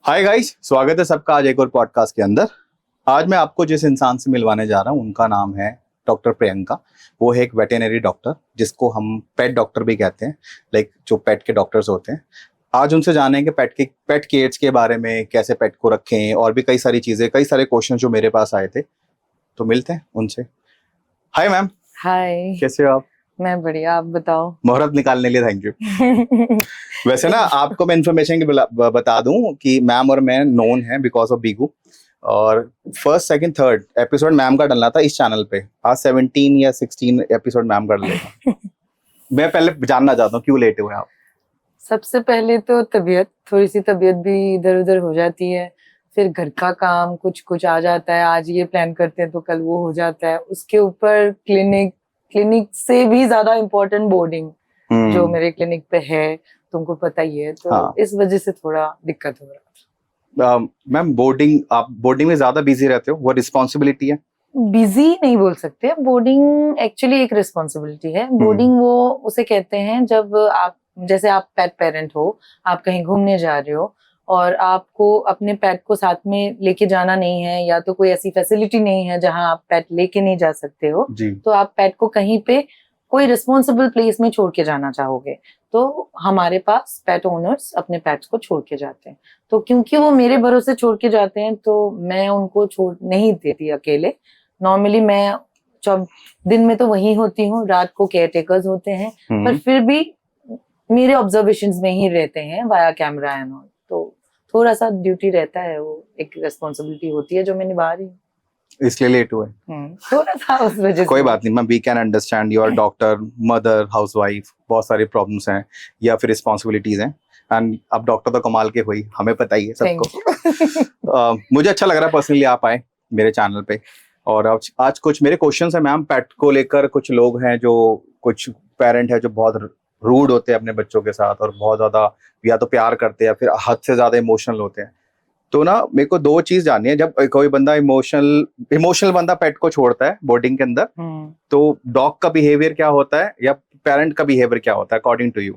Hi guys, स्वागत है सबका आज एक और पॉडकास्ट के अंदर। आज मैं आपको जिस इंसान से मिलवाने जा रहा हूँ उनका नाम है डॉक्टर प्रियंका। वो है एक वेटेनरी डॉक्टर जिसको हम पेट डॉक्टर भी कहते हैं, लाइक जो पेट के डॉक्टर्स होते हैं। आज उनसे जानेंगे पेट केयर्स के बारे में, कैसे पेट को रखें और भी कई सारी चीज़ें, कई सारे क्वेश्चन जो मेरे पास आए थे। तो मिलते हैं उनसे। Hi ma'am. हाय। कैसे हो आप? मैं बढ़िया, आप बताओ। मुहूर्त निकालने के लिए थैंक यू। वैसे ना आपको मैं इन्फॉर्मेशन बता दूं कि मैम और मैं नोन है बिकॉज ऑफ बीगू। और first second third episode ma'am का डलना था इस चैनल पे। आज 17 या 16 एपिसोड मैम कर लेगा। मैं पहले जानना चाहता हूँ क्यों लेटे हुए आप? सबसे पहले तो थोड़ी सी तबीयत भी इधर उधर हो जाती है, फिर घर का काम कुछ कुछ आ जाता है। आज ये प्लान करते हैं तो कल वो हो जाता है। उसके ऊपर क्लिनिक से भी ज्यादा इम्पोर्टेंट बोर्डिंग जो मेरे क्लिनिक पे है, तुमको पता ही है। तो हाँ। इस वजह से थोड़ा दिक्कत हो रहा है। मैम आप बोर्डिंग में ज्यादा बिजी रहते हो, वो रिस्पॉन्सिबिलिटी है? बिजी नहीं बोल सकते, बोर्डिंग एक्चुअली एक रिस्पॉन्सिबिलिटी है। बोर्डिंग वो उसे कहते हैं जब आप, जैसे आप पेट पेरेंट हो, आप कहीं घूमने जा रहे हो और आपको अपने पेट को साथ में लेके जाना नहीं है, या तो कोई ऐसी फैसिलिटी नहीं है जहां आप पेट लेके नहीं जा सकते हो, तो आप पेट को कहीं पे कोई रिस्पॉन्सिबल प्लेस में छोड़ के जाना चाहोगे। तो हमारे पास पेट ओनर्स अपने पेट्स को छोड़ के जाते हैं। तो क्योंकि वो मेरे भरोसे छोड़ के जाते हैं तो मैं उनको छोड़ नहीं देती अकेले। नॉर्मली मैं दिन में तो वहीं होती हूँ, रात को केयर टेकर्स होते हैं, पर फिर भी मेरे ऑब्जर्वेशंस में ही रहते हैं वाया कैमरा एंड ऑल। तो थोड़ा सा ड्यूटी रहता है, वो एक रिस्पॉन्सिबिलिटी होती है जो मैं निभा रही हूँ, इसलिए लेट हुए। थोड़ा सा उस वजह से। कोई बात नहीं ma'am, we can understand. You are doctor, mother, housewife, बहुत सारी प्रॉब्लम्स हैं या फिर रिस्पॉन्सिबिलिटीज हैं। एंड अब डॉक्टर तो कमाल के हुई, हमें पता ही है सबको। मुझे अच्छा लग रहा है पर्सनली आप आए मेरे चैनल पे। और आज कुछ मेरे क्वेश्चंस हैं मैम पेट को लेकर। कुछ लोग हैं जो, कुछ पेरेंट है जो बहुत रूड होते हैं अपने बच्चों के साथ और बहुत ज्यादा या तो प्यार करते हैं या फिर हद से ज्यादा इमोशनल होते हैं। तो ना मेरे को दो चीज जाननी है। जब कोई बंदा इमोशनल बंदा पेट को छोड़ता है बोर्डिंग के अंदर, तो डॉग का बिहेवियर क्या होता है या पेरेंट का बिहेवियर क्या होता है अकॉर्डिंग टू यू?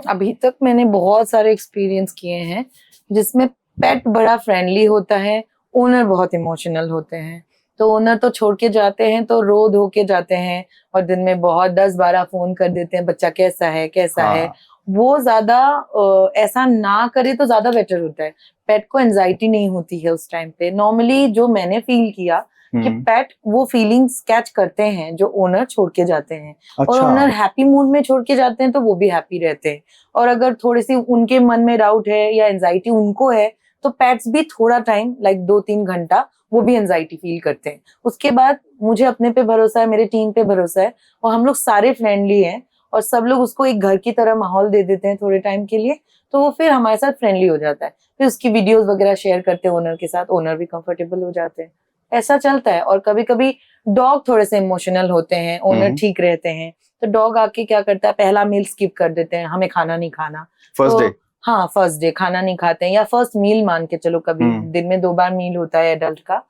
अभी तक मैंने बहुत सारे एक्सपीरियंस किए हैं जिसमें पेट बड़ा फ्रेंडली होता है, ओनर बहुत इमोशनल होते हैं। तो ओनर तो छोड़ के जाते हैं तो रो धो के जाते हैं और दिन में बहुत 10-12 फोन कर देते हैं, बच्चा कैसा है कैसा है। वो ज्यादा ऐसा ना करे तो ज्यादा बेटर होता है। पेट को एंजाइटी नहीं होती है उस टाइम पे। नॉर्मली जो मैंने फील किया कि पेट वो फीलिंग्स कैच करते हैं जो ओनर छोड़ के जाते हैं। अच्छा। और ओनर हैप्पी मूड में छोड़ के जाते हैं तो वो भी हैप्पी रहते हैं। और अगर थोड़ी सी उनके मन में डाउट है या एंजाइटी उनको है तो पेट्स भी थोड़ा टाइम, लाइक 2-3 घंटा, वो भी एंजाइटी फील करते हैं। उसके बाद मुझे अपने पे भरोसा है, मेरे टीम पे भरोसा है और हम लोग सारे फ्रेंडली हैं और सब लोग उसको एक घर की तरह माहौल दे देते हैं थोड़े टाइम के लिए, तो वो फिर हमारे साथ फ्रेंडली हो जाता है। फिर उसकी वीडियोस वगैरह शेयर करते हैं ओनर के साथ, ओनर भी कंफर्टेबल हो जाते हैं। ऐसा चलता है। और कभी कभी डॉग थोड़े से इमोशनल होते हैं, ओनर ठीक रहते हैं, तो डॉग आके क्या करता है, पहला मील स्किप कर देते हैं, हमें खाना नहीं खाना फर्स्ट डे। हाँ, फर्स्ट डे खाना नहीं खाते हैं, या फर्स्ट मील मान के चलो। कभी दिन में 2 बार मील होता है एडल्ट का,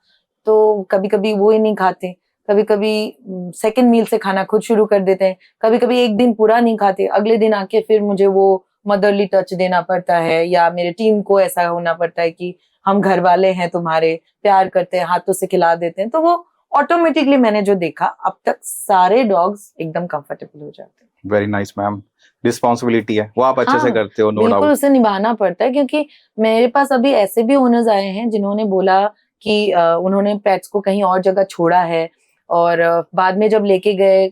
तो कभी कभी वो ही नहीं खाते। कभी कभी सेकंड मील से खाना खुद शुरू कर देते हैं। कभी कभी एक दिन पूरा नहीं खाते, अगले दिन आके फिर मुझे वो मदरली टच देना पड़ता है, या मेरे टीम को ऐसा होना पड़ता है कि हम घर वाले हैं तुम्हारे, प्यार करते हैं, हाथों से खिला देते हैं। तो वो ऑटोमेटिकली मैंने जो देखा अब तक सारे डॉग्स एकदम कंफर्टेबल हो जाते हैं। Very nice ma'am. रिस्पॉन्सिबिलिटी है वो आप अच्छे से करते हो, नो डाउट। बिल्कुल उसे निभाना पड़ता है, क्योंकि मेरे पास अभी ऐसे भी ओनर्स आए हैं जिन्होंने बोला कि उन्होंने पेट्स को कहीं और जगह छोड़ा है और बाद में जब लेके गए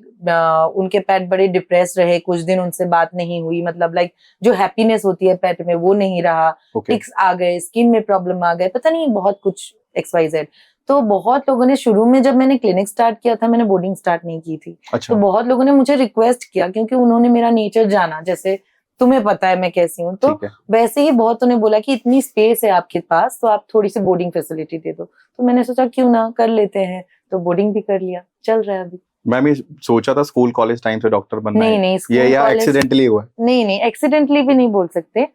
उनके पेट बड़े डिप्रेस रहे, कुछ दिन उनसे बात नहीं हुई, मतलब लाइक जो हैप्पीनेस होती है पेट में वो नहीं रहा। टिक्स आ गए, स्किन में प्रॉब्लम आ गए, पता नहीं बहुत कुछ XYZ। तो बहुत लोगों ने शुरू में, जब मैंने क्लिनिक स्टार्ट किया था, मैंने बोर्डिंग स्टार्ट नहीं की थी। अच्छा। तो बहुत लोगों ने मुझे रिक्वेस्ट किया, क्योंकि उन्होंने मेरा नेचर जाना, जैसे तुम्हें पता है मैं कैसी हूँ, तो वैसे ही बहुतों ने बोला कि इतनी स्पेस है आपके पास तो आप थोड़ी सी बोर्डिंग फैसिलिटी दे दो। तो मैंने सोचा क्यों ना कर लेते हैं, तो बोर्डिंग भी कर लिया, चल रहा है अभी। मैं भी सोचा था स्कूल कॉलेज टाइम से डॉक्टर बनना है। नहीं, ये या एक्सीडेंटली हुआ? नहीं, एक्सीडेंटली भी नहीं बोल सकते,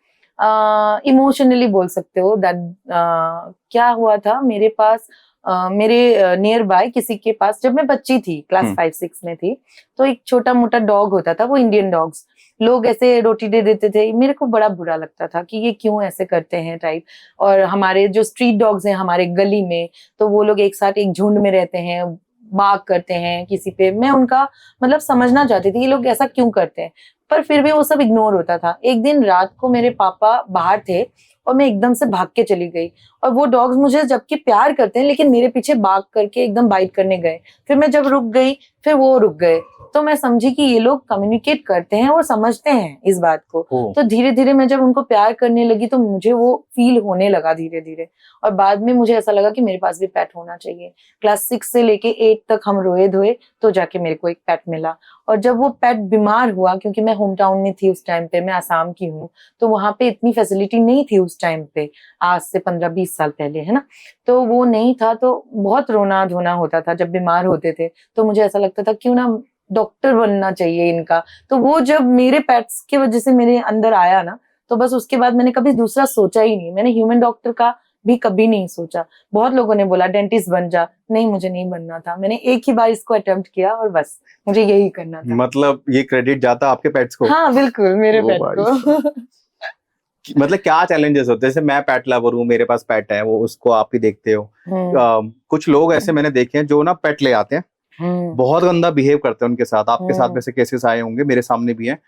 इमोशनली बोल सकते हो। दैट क्या हुआ था मेरे पास, मेरे नियर बाय किसी के पास, जब मैं बच्ची थी, क्लास 5-6 में थी, तो एक छोटा मोटा डॉग होता था, वो इंडियन डॉग्स, लोग ऐसे रोटी दे देते थे, मेरे को बड़ा बुरा लगता था कि ये क्यों ऐसे करते हैं टाइप। और हमारे जो स्ट्रीट डॉग्स हैं हमारे गली में, तो वो लोग एक साथ एक झुंड में रहते हैं, बाग करते हैं किसी पे, मैं उनका मतलब समझना चाहती थी ये लोग ऐसा क्यों करते हैं, पर फिर भी वो सब इग्नोर होता था। एक दिन रात को मेरे पापा बाहर थे और मैं एकदम से भाग के चली गई, और वो डॉग्स मुझे जबकि प्यार करते हैं लेकिन मेरे पीछे भाग करके एकदम बाइट करने गए। फिर मैं जब रुक गई, फिर वो रुक गए, तो मैं समझी कि ये लोग कम्युनिकेट करते हैं और समझते हैं इस बात को। तो धीरे धीरे मैं जब उनको प्यार करने लगी तो मुझे वो फील होने लगा धीरे धीरे, और बाद में मुझे ऐसा लगा कि मेरे पास भी पेट होना चाहिए। क्लास 6 से लेके 8 तक हम रोए धोए, तो जाके मेरे को एक पेट मिला। और जब वो पेट बीमार हुआ, क्योंकि मैं होम टाउन में थी उस टाइम पे, मैं आसाम की हूँ, तो वहां पे इतनी फैसिलिटी नहीं थी उस टाइम पे, आज से 15-20 साल पहले, है ना, तो वो नहीं था, तो बहुत रोना धोना होता था जब बीमार होते थे। तो मुझे ऐसा लगता था क्यों ना डॉक्टर बनना चाहिए इनका। तो वो जब मेरे पेट्स की वजह से मेरे अंदर आया ना, तो बस उसके बाद मैंने कभी दूसरा सोचा ही नहीं, मैंने ह्यूमन डॉक्टर का भी कभी नहीं सोचा। बहुत लोगों ने बोला डेंटिस्ट बन जा, नहीं मुझे नहीं बनना था, मैंने एक ही बार इसको अटेम्प्ट किया और बस मुझे यही करना था। मतलब ये क्रेडिट जाता आपके पेट्स को? हाँ बिल्कुल, मेरे पेट को। मतलब क्या चैलेंजेस होते हैं? जैसे मैं पेट लवर हूँ, मेरे पास पेट है, वो उसको आप भी देखते हो। कुछ लोग ऐसे मैंने देखे हैं जो ना पेट ले आते हैं, बहुत गंदा बिहेव करते हैं उनके साथ। आपके साथ वैसे केसेस आए होंगे, मेरे सामने भी हैं।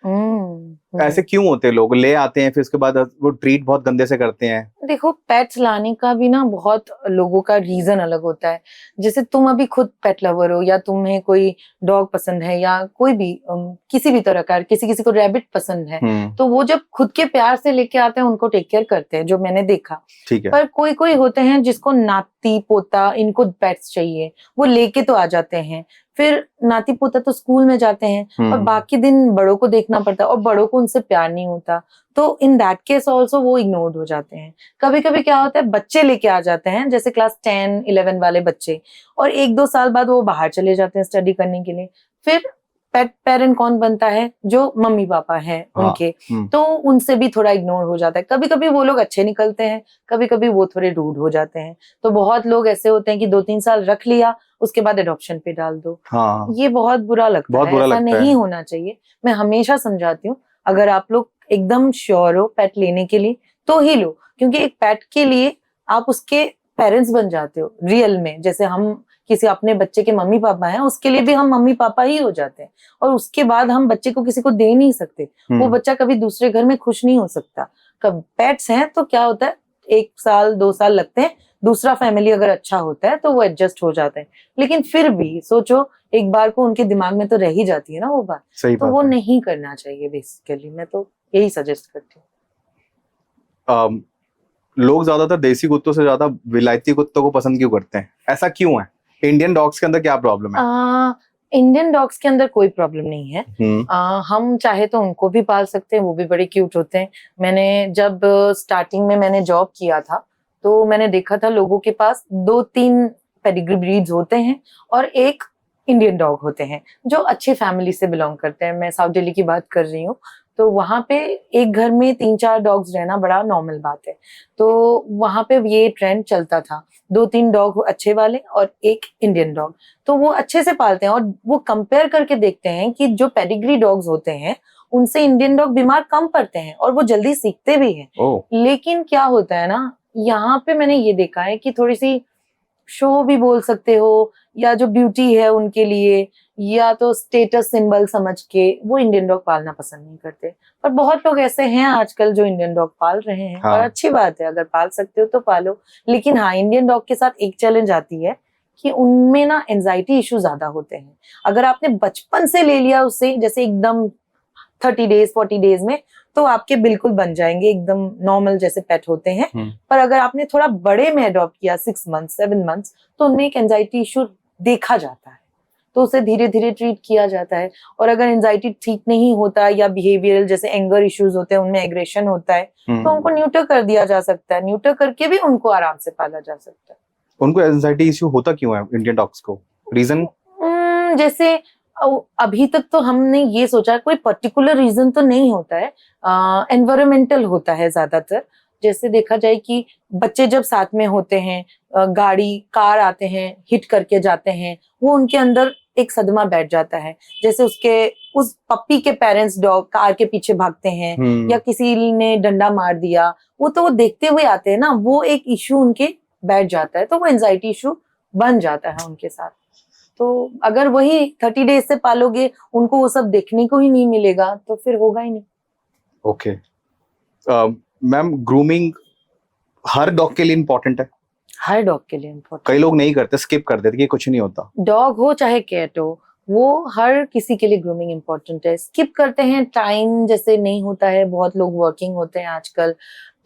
ऐसे क्यों होते हैं? लोग ले आते हैं फिर उसके बाद वो ट्रीट बहुत गंदे से करते हैं। देखो, पेट्स लाने का भी ना बहुत लोगों का रीजन अलग होता है। जैसे तुम अभी खुद पेट लवर हो, या तुम्हें कोई डॉग पसंद है, या कोई भी किसी भी तरह का, किसी को रैबिट पसंद है, तो वो जब खुद के प्यार से लेके आते हैं उनको टेक केयर करते हैं, जो मैंने देखा। ठीक है। पर कोई होते हैं जिसको नाती पोता, इनको पेट्स चाहिए, वो लेके तो आ जाते हैं, फिर नाती पोता तो स्कूल में जाते हैं और बाकी दिन बड़ों को देखना पड़ता है, और बड़ों को उनसे प्यार नहीं होता, तो इन दैट केस ऑल्सो वो इग्नोर्ड हो जाते हैं। कभी कभी क्या होता है, बच्चे लेके आ जाते हैं, जैसे क्लास 10-11 वाले बच्चे, और 1-2 साल बाद वो बाहर चले जाते हैं स्टडी करने के लिए। फिर पेट पेरेंट कौन बनता है? जो मम्मी पापा हैं उनके, तो उनसे भी थोड़ा इग्नोर हो जाता है। कभी कभी वो लोग अच्छे निकलते हैं, कभी कभी वो थोड़े रूड हो जाते हैं। तो बहुत लोग ऐसे होते हैं कि 2-3 साल रख लिया, उसके बाद एडॉप्शन पे डाल दो। ये बहुत बुरा लगता है, ऐसा नहीं होना चाहिए। मैं हमेशा समझाती हूँ, अगर आप लोग एकदम श्योर हो पेट लेने के लिए तो ही लो, क्योंकि एक पेट के लिए आप उसके पेरेंट्स बन जाते हो रियल में। जैसे हम किसी अपने बच्चे के मम्मी पापा हैं, उसके लिए भी हम मम्मी पापा ही हो जाते हैं, और उसके बाद हम बच्चे को किसी को दे नहीं सकते। वो बच्चा कभी दूसरे घर में खुश नहीं हो सकता। कब पेट्स हैं तो क्या होता है, 1 साल 2 साल लगते हैं, दूसरा फैमिली अगर अच्छा होता है तो वो एडजस्ट हो जाते हैं, लेकिन फिर भी सोचो, एक बार को उनके दिमाग में तो रह ही जाती है ना वो बात। तो वो नहीं करना चाहिए बेसिकली, मैं तो यही सजेस्ट करती हूँ। लोग ज्यादातर देसी कुत्तों से ज्यादा विलायती कुत्तों को पसंद क्यों करते हैं? ऐसा क्यों है? इंडियन डॉग्स के अंदर क्या प्रॉब्लम है? इंडियन डॉग्स के अंदर कोई प्रॉब्लम नहीं है। हम चाहे तो उनको भी पाल सकते हैं, वो भी बड़े क्यूट होते हैं। मैंने जब स्टार्टिंग में मैंने जॉब किया था, तो मैंने देखा था लोगों के पास 2-3 पेडिग्री ब्रीड्स होते हैं और एक इंडियन डॉग होते हैं जो अच्छे फैमिली से बिलोंग करते हैं। मैं साउथ दिल्ली की बात कर रही हूँ, तो वहां पे एक घर में 3-4 डॉग्स रहना बड़ा नॉर्मल बात है। तो वहां पे ये ट्रेंड चलता था, 2-3 डॉग अच्छे वाले और एक इंडियन डॉग, तो वो अच्छे से पालते हैं। और वो कंपेयर करके देखते हैं कि जो पेडिग्री डॉग्स होते हैं उनसे इंडियन डॉग बीमार कम पड़ते हैं और वो जल्दी सीखते भी हैं। लेकिन क्या होता है ना, यहाँ पे मैंने ये देखा है कि थोड़ी सी शो भी बोल सकते हो, या जो ब्यूटी है उनके लिए, या तो स्टेटस सिंबल समझ के वो इंडियन डॉग पालना पसंद नहीं करते। पर बहुत लोग ऐसे हैं आजकल जो इंडियन डॉग पाल रहे हैं। और अच्छी बात है, अगर पाल सकते हो तो पालो। लेकिन हाँ, इंडियन डॉग के साथ एक चैलेंज आती है कि उनमें ना एंजाइटी इश्यू ज्यादा होते हैं। अगर आपने बचपन से ले लिया उससे, जैसे एकदम 30 डेज 40 डेज में, तो आपके बिल्कुल बन जाएंगे एकदम नॉर्मल जैसे पेट होते हैं। पर अगर आपने थोड़ा बड़े में अडॉप्ट किया, 6 मंथ्स 7 मंथ्स, तो उनमें एक एंजाइटी इशू देखा जाता है, तो उसे धीरे धीरे ट्रीट किया जाता है। और अगर एंजाइटी ठीक नहीं होता, या बिहेवियरल जैसे एंगर इश्यूज होते हैं, उनमें एग्रेशन होता है, तो उनको न्यूटर कर दिया जा सकता है। न्यूटर करके भी उनको आराम से पाला जा सकता है। उनको एंजाइटी इश्यू होता क्यों है इंडियन डॉग्स को? रीजन जैसे अभी तक तो हमने ये सोचा, कोई पर्टिकुलर रीजन तो नहीं होता है, एनवायरमेंटल होता है ज्यादातर। जैसे देखा जाए कि बच्चे जब साथ में होते हैं, गाड़ी कार आते हैं, हिट करके जाते हैं, वो उनके अंदर एक सदमा बैठ जाता है। जैसे उस पप्पी के पेरेंट्स डॉग कार के पीछे भागते हैं या किसी ने डंडा मार दिया, वो देखते हुए आते हैं ना, वो एक इशू उनके बैठ जाता है, तो वो एंजाइटी इशू बन जाता है उनके साथ। तो अगर वही 30 डेज से पालोगे, उनको वो सब देखने को ही नहीं मिलेगा, तो फिर होगा ही नहीं। ओके मैम, ग्रूमिंग हर डॉग के लिए इम्पोर्टेंट है? हर डॉग के लिए इम्पोर्टेंट। कई लोग नहीं करते, स्किप कर देते कि कुछ नहीं होता। डॉग हो चाहे कैट हो, वो हर किसी के लिए ग्रूमिंग इम्पोर्टेंट है। स्किप करते हैं, टाइम जैसे नहीं होता है, बहुत लोग वर्किंग होते हैं आजकल,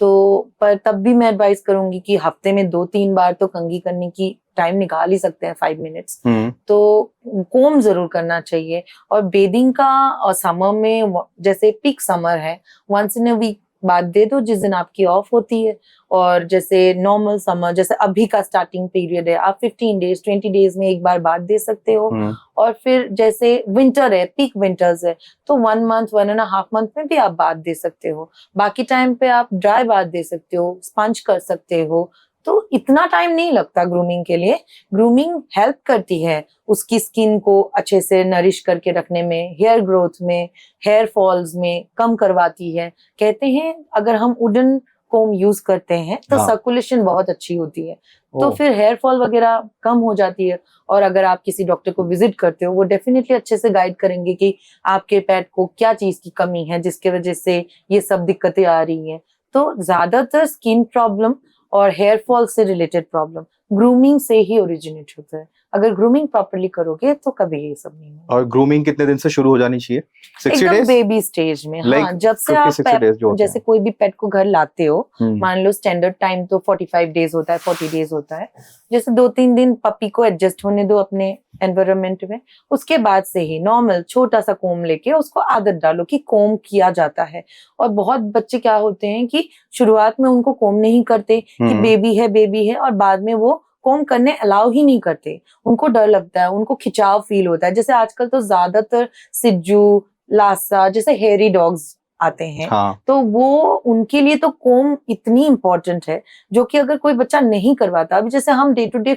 तो पर तब भी मैं एडवाइस करूंगी कि हफ्ते में 2-3 बार तो कंघी करने की टाइम निकाल ही सकते हैं, 5 मिनट्स। तो कोम जरूर करना चाहिए। और बेदिंग का, और समर में जैसे पीक समर है, वंस इन अ वीक बात दे दो जिस दिन आपकी ऑफ होती है। और जैसे नॉर्मल समर, जैसे अभी का स्टार्टिंग पीरियड है, आप 15 डेज 20 डेज में एक बार बात दे सकते हो। और फिर जैसे विंटर है, पीक विंटर्स है, तो 1 मंथ 1.5 मंथ में भी आप बात दे सकते हो। बाकी टाइम पे आप ड्राई बात दे सकते हो, स्पंज कर सकते हो। तो इतना टाइम नहीं लगता ग्रूमिंग के लिए। ग्रूमिंग हेल्प करती है उसकी स्किन को अच्छे से नरिश करके रखने में, हेयर ग्रोथ में, हेयर फॉल्स में कम करवाती है। कहते हैं अगर हम वुडन कोम यूज करते हैं तो सर्कुलेशन बहुत अच्छी होती है, तो फिर हेयर फॉल वगैरह कम हो जाती है। और अगर आप किसी डॉक्टर को विजिट करते हो, वो डेफिनेटली अच्छे से गाइड करेंगे कि आपके पेट को क्या चीज की कमी है जिसके वजह से ये सब दिक्कतें आ रही हैं। तो ज्यादातर स्किन प्रॉब्लम और हेयर फॉल से रिलेटेड प्रॉब्लम ग्रूमिंग से ही ओरिजिनेट होता है। अगर ग्रूमिंग प्रॉपर्ली करोगे तो कभी ये सब नहीं होगा। और ग्रूमिंग कितने दिन से शुरू हो जानी चाहिए? 60 एकदम डेज? बेबी स्टेज में। Like हाँ, जब से 50-60 आप days जो होते जैसे हैं। कोई भी पेट को घर लाते हो, मान लो स्टैंडर्ड टाइम तो 45 डेज होता है, 40 डेज होता है। जैसे 2-3 दिन पपी को एडजस्ट होने दो अपने एनवायरनमेंट में, उसके बाद से ही नॉर्मल छोटा सा कोम लेके उसको आदत डालो कि कोम किया जाता है। और बहुत बच्चे क्या होते हैं कि शुरुआत में उनको कोम नहीं करते कि बेबी है, और बाद में वो कोम करने अलाउ ही नहीं करते। उनको डर लगता है, उनको खिंचाव फील होता है। जैसे आजकल तो ज्यादातर सिज्जू, लासा जैसे हेयरी डॉग्स आते हैं, तो वो उनके लिए तो कोम इतनी इंपॉर्टेंट है, जो कि अगर कोई बच्चा नहीं करवाता, अभी जैसे हम डे टू डे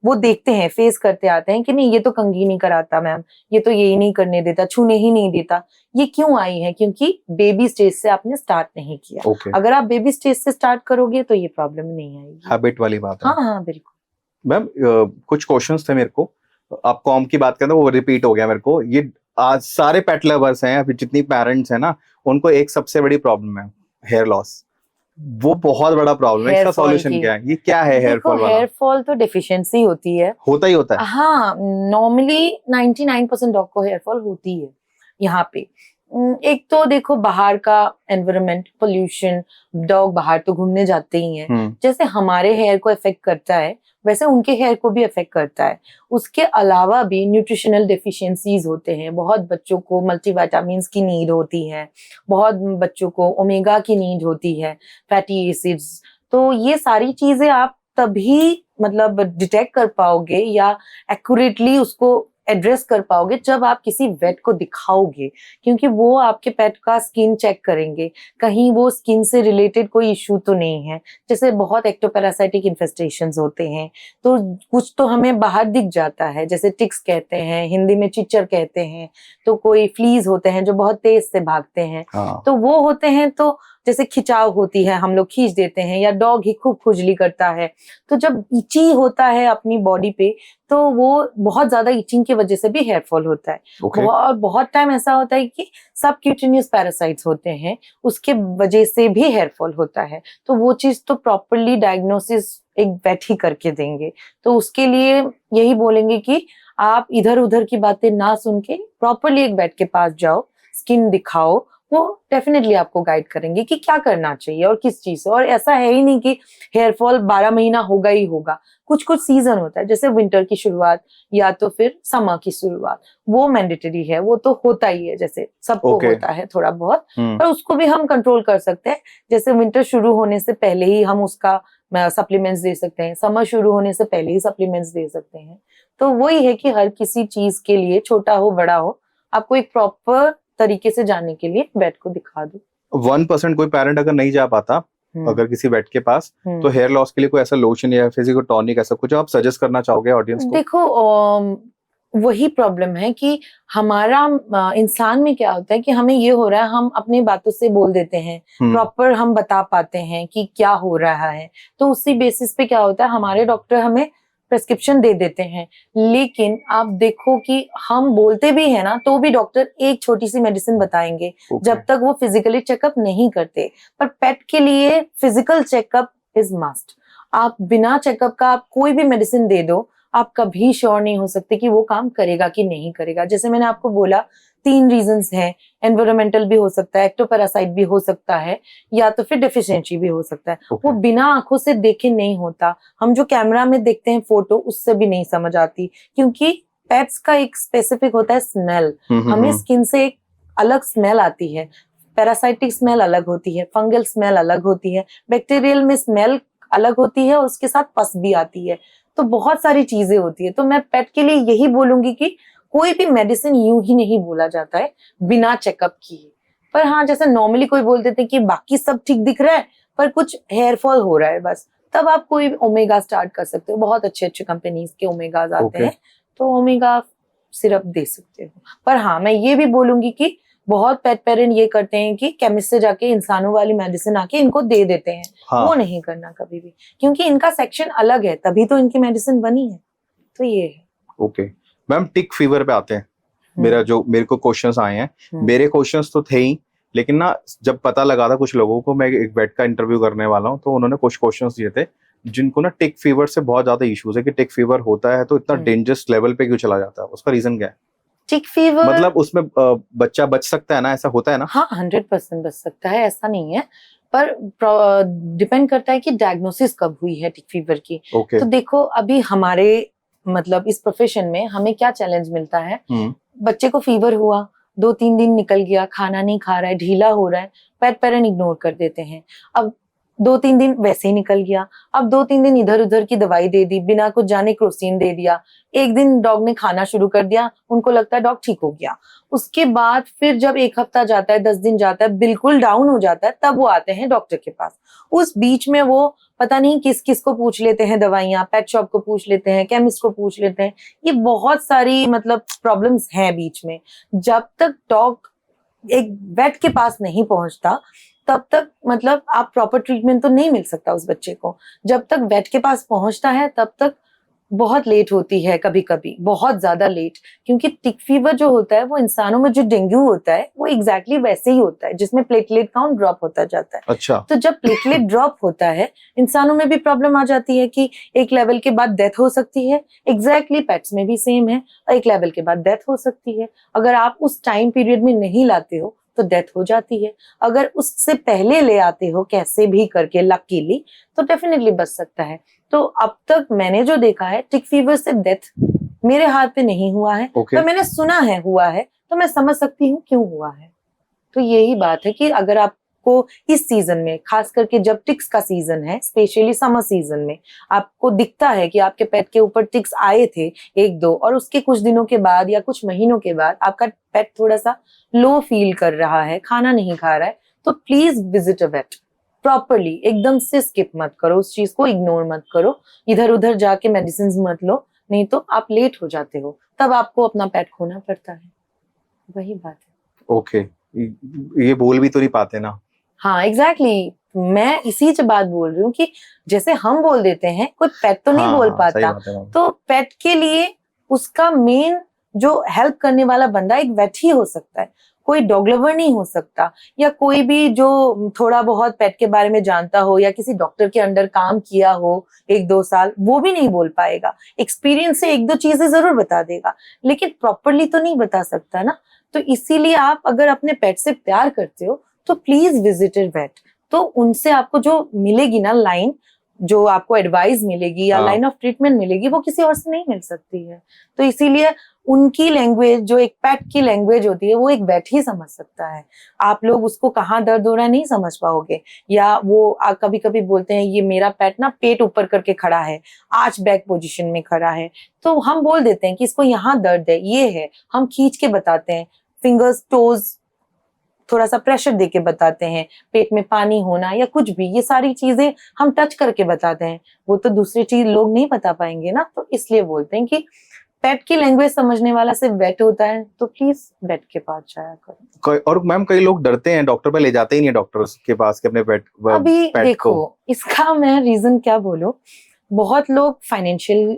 वो देखते हैं, फेस करते आते हैं कि नहीं ये तो कंघी नहीं कराता मैम, ये तो यही नहीं करने देता, छूने ही नहीं देता। ये क्यों आई है? क्योंकि बेबी स्टेज से आपने स्टार्ट नहीं किया। अगर आप बेबी स्टेज से स्टार्ट करोगे तो ये प्रॉब्लम नहीं आएगी। हैबिट वाली बात है। हाँ बिल्कुल। मैम कुछ क्वेश्चंस थे मेरे को, आप कॉम की बात करते वो रिपीट हो गया मेरे को। ये आज सारे पेट लवर्स हैं, अभी जितनी पेरेंट्स हैं ना, उनको एक सबसे बड़ी प्रॉब्लम है हेयर लॉस। वो बहुत बड़ा प्रॉब्लम है। इसका सॉल्यूशन क्या है? ये क्या है हेयर फॉल वाला? हेयर फॉल तो डेफिशिएंसी होती है, होता ही होता है। हाँ, नॉर्मली 99% डॉग को हेयर फॉल होती है। यहाँ पे एक तो देखो बाहर का एनवायरनमेंट, पोल्यूशन, डॉग बाहर तो घूमने जाते ही हैं, जैसे हमारे हेयर को इफेक्ट करता है वैसे उनके हेयर को भी इफेक्ट करता है। उसके अलावा भी न्यूट्रिशनल डेफिशिएंसीज होते हैं। बहुत बच्चों को मल्टीविटामिन्स की नीड होती है, बहुत बच्चों को ओमेगा की नीड होती है, फैटी एसिड्स। तो ये सारी चीजें आप तभी मतलब डिटेक्ट कर पाओगे या एक्यूरेटली उसको एड्रेस कर पाओगे जब आप किसी वेट को दिखाओगे, क्योंकि वो आपके पेट का स्किन चेक करेंगे, कहीं वो स्किन से रिलेटेड कोई इशू तो नहीं है। जैसे बहुत एक्टोपैरासाइटिक इन्फेस्टेशंस होते हैं, तो कुछ तो हमें बाहर दिख जाता है, जैसे टिक्स कहते हैं, हिंदी में चिच्चर कहते हैं, तो कोई फ्लीज होते हैं जो बहुत तेज से भागते हैं। तो वो होते हैं, तो जैसे खिंचाव होती है, हम लोग खींच देते हैं, या डॉग ही खूब खुजली करता है। तो जब इची होता है अपनी बॉडी पे, तो वो बहुत ज्यादा इचिंग की वजह से भी हेयर फॉल होता है। और बहुत टाइम ऐसा होता है कि सबक्यूटेनियस पैरासाइट्स होते हैं, उसके वजह से भी हेयर फॉल होता है। तो वो चीज तो प्रॉपरली डायग्नोसिस एक वेट ही करके देंगे। तो उसके लिए यही बोलेंगे कि आप इधर उधर की बातें ना सुन के प्रॉपरली एक वेट के पास जाओ, स्किन दिखाओ, वो डेफिनेटली आपको गाइड करेंगे कि क्या करना चाहिए और किस चीज से। और ऐसा है ही नहीं कि हेयर फॉल 12 महीना होगा ही होगा। कुछ कुछ सीजन होता है, जैसे विंटर की शुरुआत या तो फिर समर की शुरुआत, वो मैंडेटरी है, वो तो होता ही है, जैसे सबको होता है थोड़ा बहुत। पर उसको भी हम कंट्रोल कर सकते हैं। जैसे विंटर शुरू होने से पहले ही हम उसका सप्लीमेंट्स दे सकते हैं, समर शुरू होने से पहले ही सप्लीमेंट्स दे सकते हैं। तो वही है कि हर किसी चीज के लिए, छोटा हो बड़ा हो, आपको एक प्रॉपर तरीके से जाने के लिए वेट को दिखा दो। 1% कोई पेरेंट अगर नहीं जा पाता, अगर किसी वेट के पास, तो हेयर लॉस के लिए कोई ऐसा लोशन या फिजिकल टॉनिक ऐसा कुछ आप सजेस्ट करना चाहोगे ऑडियंस को? देखो वही प्रॉब्लम है कि हमारा इंसान में क्या होता है कि हमें ये हो रहा है, हम अपनी बातों से बोल देते हैं, प्रॉपर हम बता पाते हैं कि क्या हो रहा है, तो उसी बेसिस पे क्या होता है हमारे डॉक्टर हमें प्रेस्क्रिप्शन दे देते हैं। लेकिन आप देखो कि हम बोलते भी है ना तो भी डॉक्टर एक छोटी सी मेडिसिन बताएंगे जब तक वो फिजिकली चेकअप नहीं करते। पर पेट के लिए फिजिकल चेकअप इज मस्ट। आप बिना चेकअप का आप कोई भी मेडिसिन दे दो, आप कभी श्योर नहीं हो सकते कि वो काम करेगा कि नहीं करेगा। जैसे मैंने आपको बोला 3 रीजंस हैं, एनवायरमेंटल भी हो सकता है, एक्टोपैरासाइट भी हो सकता है, या तो फिर डेफिशिएंसी भी हो सकता है। वो बिना आंखों से देखे नहीं होता, हम जो कैमरा में देखते हैं फोटो उससे भी नहीं समझ आती, क्योंकि पेट्स का एक स्पेसिफिक होता है स्मेल। हमें स्किन से एक अलग स्मेल आती है, पैरासाइटिक स्मेल अलग होती है, फंगल स्मेल अलग होती है, बैक्टीरियल में स्मेल अलग होती है और उसके साथ पस भी आती है। तो बहुत सारी चीजें होती है। तो मैं पेट के लिए यही बोलूंगी कि कोई भी मेडिसिन यूं ही नहीं बोला जाता है बिना चेकअप किए। पर हाँ, जैसे नॉर्मली कोई बोल देते हैं कि बाकी सब ठीक दिख रहा है पर कुछ हेयर फॉल हो रहा है बस, तब आप कोई ओमेगा स्टार्ट कर सकते हो। बहुत अच्छे अच्छे कंपनीज के ओमेगाज आते हैं, तो ओमेगा सिरप दे सकते हो। पर हाँ, मैं ये भी बोलूंगी कि बहुत पेट पेरेंट ये करते हैं कि केमिस्ट से जाके इंसानों वाली मेडिसिन आके इनको दे देते हैं। वो नहीं करना कभी भी, क्योंकि इनका सेक्शन अलग है, तभी तो इनकी मेडिसिन बनी है। तो ये है। ओके मैम, टिक फीवर पे आते हैं। मेरे को क्वेश्चंस आए हैं, मेरे क्वेश्चंस तो थे ही, लेकिन ना जब पता लगा था कुछ लोगों को, मैं एक वेट का इंटरव्यू करने वाला हूँ, तो उन्होंने कुछ क्वेश्चंस दिए थे जिनको ना टिक फीवर से बहुत ज्यादा इश्यूज है कि टिक फीवर होता है तो इतना डेंजरस लेवल पे क्यों चला जाता है, उसका रीजन क्या है? टिक फीवर मतलब उसमें बच्चा बच सकता है ना, ऐसा होता है ना? हाँ, 100% बच सकता है, ऐसा नहीं है, पर डिपेंड करता है कि डायग्नोसिस कब हुई है टिक फीवर की। तो देखो अभी हमारे मतलब इस प्रोफेशन में हमें क्या चैलेंज मिलता है, बच्चे को फीवर हुआ, 2-3 दिन निकल गया, खाना नहीं खा रहा है, ढीला हो रहा है, पेट पेरेंट इग्नोर कर देते हैं। अब 2-3 दिन वैसे ही निकल गया, अब 2-3 दिन इधर उधर की दवाई दे दी, बिना कुछ जाने क्रोसिन दे दिया, एक दिन डॉग ने खाना शुरू कर दिया, उनको लगता है डॉग ठीक हो गया। उसके बाद फिर जब 1 हफ्ता जाता है, 10 दिन जाता है, बिल्कुल डाउन हो जाता है, तब वो आते हैं डॉक्टर के पास। उस बीच में वो पता नहीं किस किस को पूछ लेते हैं दवाइयां, पेट शॉप को पूछ लेते हैं, केमिस्ट को पूछ लेते हैं। ये बहुत सारी मतलब प्रॉब्लम्स हैं बीच में। जब तक डॉग एक वेट के पास नहीं पहुंचता तब तक मतलब आप प्रॉपर ट्रीटमेंट तो नहीं मिल सकता उस बच्चे को। जब तक वेट के पास पहुंचता है तब तक बहुत लेट होती है, कभी कभी बहुत ज्यादा लेट, क्योंकि टिक फीवर जो होता है वो इंसानों में जो डेंगू होता है वो एग्जैक्टली वैसे ही होता है, जिसमें प्लेटलेट काउंट ड्रॉप होता जाता है। अच्छा। तो जब प्लेटलेट ड्रॉप होता है इंसानों में भी प्रॉब्लम आ जाती है कि एक लेवल के बाद डेथ हो सकती है। एग्जैक्टली पेट्स में भी सेम है, एक लेवल के बाद डेथ हो सकती है। अगर आप उस टाइम पीरियड में नहीं लाते हो तो डेथ हो जाती है। अगर उससे पहले ले आते हो कैसे भी करके लकीली, तो डेफिनेटली बच सकता है। तो अब तक मैंने जो देखा है टिक फीवर से डेथ मेरे हाथ पे नहीं हुआ है, पर मैंने सुना है हुआ है, तो मैं समझ सकती हूँ क्यों हुआ है। तो यही बात है कि अगर आपको इस सीजन में, खास करके जब टिक्स का सीजन है, स्पेशली समर सीजन में, आपको दिखता है कि आपके पेट के ऊपर टिक्स आए थे 1-2 और उसके कुछ दिनों के बाद या कुछ महीनों के बाद आपका पेट थोड़ा सा लो फील कर रहा है, खाना नहीं खा रहा है, तो please visit a weight properly. एकदम से स्किप मत करो, उस चीज को इग्नोर मत करो, इधर उधर जाके मेडिसिन मत लो, नहीं तो आप लेट हो जाते हो, तब आपको अपना पेट खोना पड़ता है। वही बात है। ओके, ये बोल भी तो नहीं पाते ना। हाँ एग्जैक्टली, मैं इसी से बात बोल रही हूँ कि जैसे हम बोल देते हैं, कोई पेट तो नहीं बोल पाता। तो पेट के लिए उसका मेन जो हेल्प करने वाला बंदा एक वेट ही हो सकता है, कोई डॉग लवर नहीं हो सकता, या कोई भी जो थोड़ा बहुत पेट के बारे में जानता हो या किसी डॉक्टर के अंडर काम किया हो 1-2 साल, वो भी नहीं बोल पाएगा। एक्सपीरियंस से 1-2 चीजें जरूर बता देगा, लेकिन प्रॉपरली तो नहीं बता सकता ना। तो इसीलिए आप अगर अपने पेट से प्यार करते हो तो प्लीज विजिट अ वेट। तो उनसे आपको जो मिलेगी ना लाइन, जो आपको एडवाइस मिलेगी या लाइन ऑफ ट्रीटमेंट मिलेगी, वो किसी और से नहीं मिल सकती है। तो इसीलिए उनकी लैंग्वेज, जो एक पेट की लैंग्वेज होती है, वो एक वेट ही समझ सकता है। आप लोग उसको कहाँ दर्द हो रहा है नहीं समझ पाओगे, या वो कभी कभी बोलते हैं ये मेरा पेट ना पेट ऊपर करके खड़ा है, आर्च बैक पोजीशन में खड़ा है, तो हम बोल देते हैं कि इसको यहाँ दर्द है, ये है, हम खींच के बताते हैं, फिंगर्स, टोज, थोड़ा सा प्रेशर देके बताते हैं, पेट में पानी होना या कुछ भी, ये सारी चीजें हम टच करके बताते हैं। वो तो दूसरी चीज लोग नहीं बता पाएंगे ना, तो इसलिए बोलते हैं कि पेट की लैंग्वेज समझने वाला सिर्फ वेट होता है, तो प्लीज वेट के पास जाया करो। और मैम कई लोग डरते हैं, डॉक्टर पे ले जाते ही नहीं डॉक्टर के पास कि अपने अभी पेट देखो को। इसका मैं रीजन क्या बोलूं, बहुत लोग फाइनेंशियल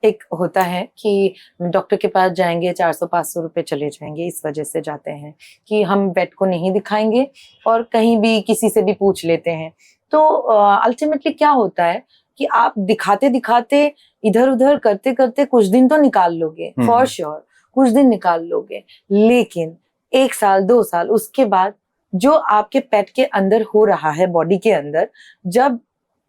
एक होता है कि डॉक्टर के पास जाएंगे 400-500 रुपए चले जाएंगे, इस वजह से जाते हैं कि हम वेट को नहीं दिखाएंगे और कहीं भी किसी से भी पूछ लेते हैं। तो अल्टीमेटली क्या होता है कि आप दिखाते दिखाते इधर उधर करते करते कुछ दिन तो निकाल लोगे, फॉर श्योर कुछ दिन निकाल लोगे, लेकिन 1 साल 2 साल उसके बाद जो आपके पेट के अंदर हो रहा है, बॉडी के अंदर, जब